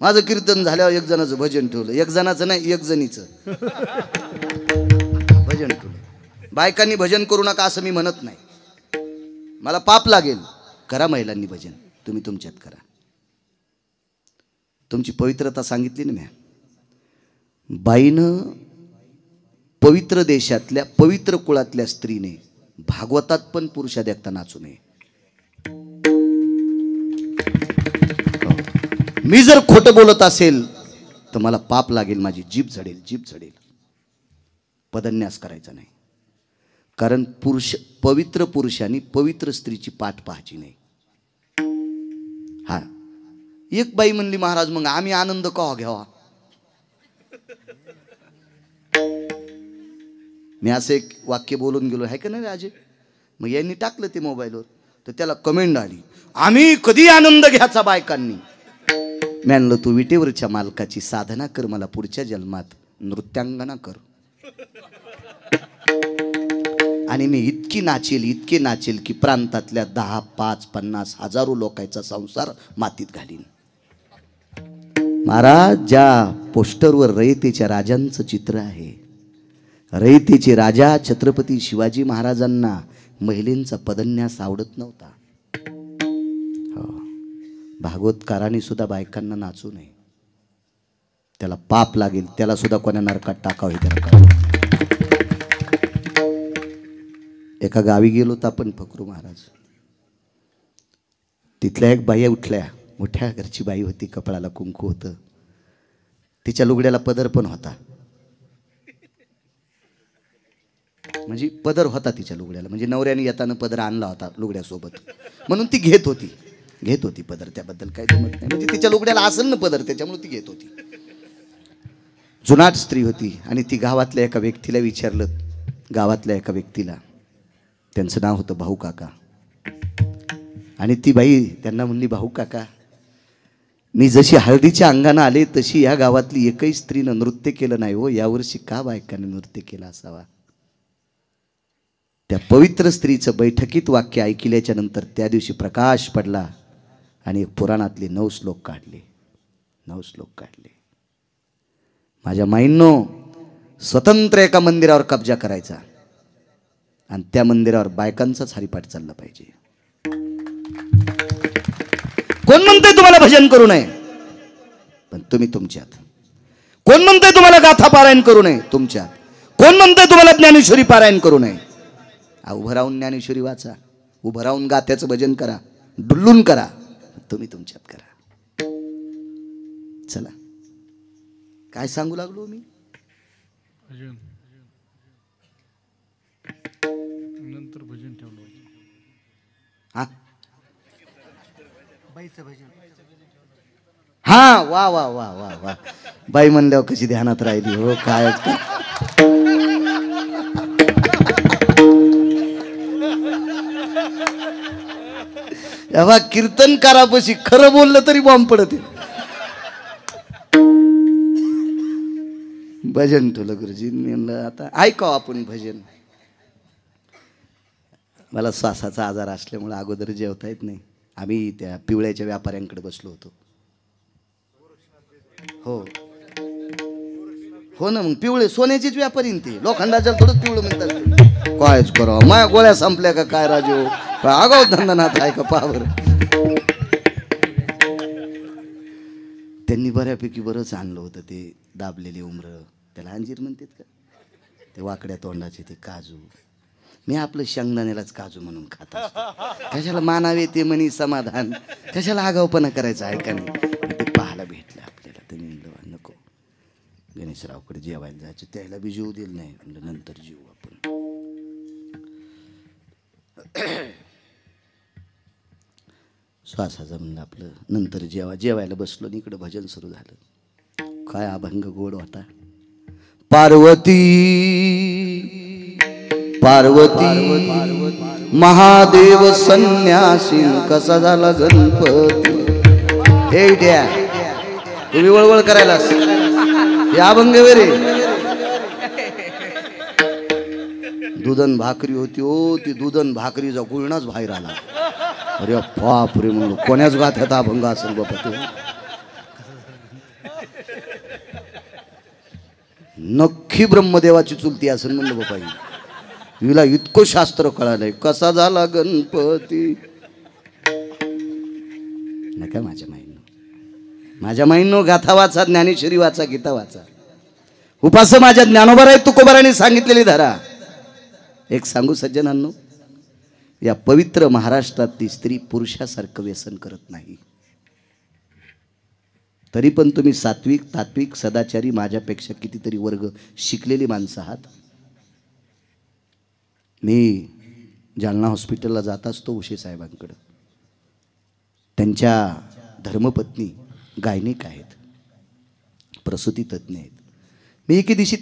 माझं कीर्तन झाल्यावर एक जणाचं भजन ठेवलं. एक जणाचं नाही, एक जणीचं भजन ठेवलं. बायकांनी भजन करू नका असं मी म्हणत नाही. मला पाप लागेल. करा महिलांनी भजन, तुम्ही तुमच्यात करा. तुमची पवित्रता सांगितली ना म्या. बाईनं पवित्र देशातल्या पवित्र कुळातल्या स्त्रीने भागवतात पण पुरुषा देखता नाचू नये. मी जर खोटं बोलत असेल तर मला पाप लागेल, माझी जीभ झडेल. पदन्यास करायचा नाही. कारण पवित्र पुरुषांनी पवित्र स्त्रीची पाठ पाहायची नाही. हा, एक बाई म्हणली, महाराज मग आम्ही आनंद का घ्यावा? मी असं एक वाक्य बोलून गेलो आहे का नाही राजे. मग यांनी टाकलं ते मोबाईलवर, तर त्याला कमेंट आली, आम्ही कधी आनंद घ्यायचा बायकांनी. मी म्हणलं, तू विटेवरच्या मालकाची साधना कर, मला पुढच्या जन्मात नृत्यांगना कर. आणि मी इतके नाचेल की प्रांतातल्या 10, 5, 50 हजारो लोकांचा संसार मातीत घालीन. महाराज, ज्या पोस्टरवर रयतेच्या राजांचं चित्र आहे, रयतेचे राजा छत्रपती शिवाजी महाराजांना महिलेंचा पदन्यास आवडत नव्हता. भागवतकारांनी सुद्धा बायकांना नाचू नये. त्याला पाप लागेल. त्याला सुद्धा कोणा नरकात टाकावे. त्याला एका गावी गेलो तर आपण फकरू महाराज, तिथल्या एक बाई उठल्या, मोठ्या घरची बाई होती, कपाळाला कुंकू होतं, तिच्या लुगड्याला पदर पण होता, म्हणजे पदर होता तिच्या लुगड्याला, म्हणजे नवऱ्याने येताना पदर आणला होता लुगड्यासोबत, म्हणून ती घेत होती पदर. त्याबद्दल काही जमत नाही, म्हणजे तिच्या लुगड्याला असेल ना पदर, त्याच्यामुळे ती घेत होती. जुनाट स्त्री होती आणि ती गावातल्या एका व्यक्तीला विचारलं, गावातल्या एका व्यक्तीला, त्यांचं नाव होतं भाऊ काका. आणि ती बाई त्यांना म्हणली, भाऊ काका, मी जशी हळदीच्या अंगानं आले तशी या गावातली एकही स्त्रीनं नृत्य केलं नाही हो, यावर्षी का बायकाने नृत्य केलं असावा. त्या पवित्र स्त्रीचं बैठकीत वाक्य ऐकल्याच्या नंतर त्या दिवशी प्रकाश पडला आणि एक पुराणातले 9 श्लोक काढले. माझ्या माईंनो, स्वतंत्र एका मंदिरावर कब्जा करायचा आणि त्या मंदिरावर बायकांचाच हरिपाठ चालला पाहिजे. कोण म्हणतंय तुम्हाला भजन करू नये, पण तुम्ही तुमच्यात. कोण म्हणतंय तुम्हाला गाथा पारायण करू नये, तुमच्यात. कोण म्हणतंय तुम्हाला ज्ञानेश्वरी पारायण करू नये, उभं राहून ज्ञानेश्वरी वाचा, उभं राहून गात्याचं भजन करा, डुल्लून करा, तुम्ही तुमच्यात करा. चला, काय सांगू लागलो मी. नंतर भजन ठेवलं. हा हा, वा वा वा वा वा, बाई म्हणल्यावर कशी ध्यानात राहिली हो. काय तेव्हा कीर्तनकारापाशी खरं बोललं तरी बॉम्ब पडते. भजन ठेवलं गुरुजी, म्हणलं आता ऐकावं आपण भजन. मला श्वासाचा आजार असल्यामुळे अगोदर जेवता येत नाही. आम्ही त्या पिवळ्याच्या व्यापाऱ्यांकडे बसलो होतो. हो ना, मग पिवळे सोन्याचीच व्यापारी ते, लोखंडाच्या थोडं पिवळं म्हणतात. कायच करावं, माझ्या गोळ्या संपल्या का काय राजू, आगाव धंदानाथ आहे का पावर. त्यांनी बऱ्यापैकी बरंच आणलं होतं, ते दाबलेली उमरं, त्याला अंजीर म्हणतात का, ते वाकड्या तोंडाचे ते काजू. मी आपलं शेंगदाण्यालाच काजू म्हणून खात असतो. कशाला मानावे ते म्हणी समाधान, कशाला आगावपणा करायचा आहे का नाही. ते पाहायला भेटलं आपल्याला, तर म्हणलं नको, गणेशरावकडे जेवायला जायचं, त्याला बी जीव दिलं नाही, म्हणलं नंतर जीव आपण. श्वासाचं म्हणलं आपलं नंतर जेवायला बसलो आणि इकडं भजन सुरू झालं. काय अभंग गोड होता. पार्वती पार्वती महादेव संन्यासी कसा झाला गणपती. हे द्या तुम्ही वळवळ करायलास, हे अभंग रे. दुधन भाकरी होती हो, ती दुधन भाकरीचा गुळणाच बाहेर आला. अरे बाप रे, म्हणून कोण्याच गाथ्यात अभंग असेल बाबा ते. नक्की ब्रह्मदेवाची चुलती असेल म्हणलं बाबा. हिला इतकं शास्त्र कळालंय, कसा झाला गणपती. नका माझ्या माईंनो गाथा वाचा, ज्ञानेश्वरी वाचा, गीता वाचा. उपास माझ्या ज्ञानोबा तुकोबाराने सांगितलेली धरा. एक सांगू सज्जनांनो, या पवित्र महाराष्ट्रातली स्त्री पुरुषासारखं व्यसन करत नाही. तरी पण तुम्ही सात्विक, तात्विक, सदाचारी, माझ्यापेक्षा कितीतरी वर्ग शिकलेली माणसं आहात. मी जालना हॉस्पिटलला जात असतो उशे साहेबांकडं. त्यांच्या धर्मपत्नी गायनिक आहेत, प्रसूती तज्ज्ञ आहेत. मी एके दिवशी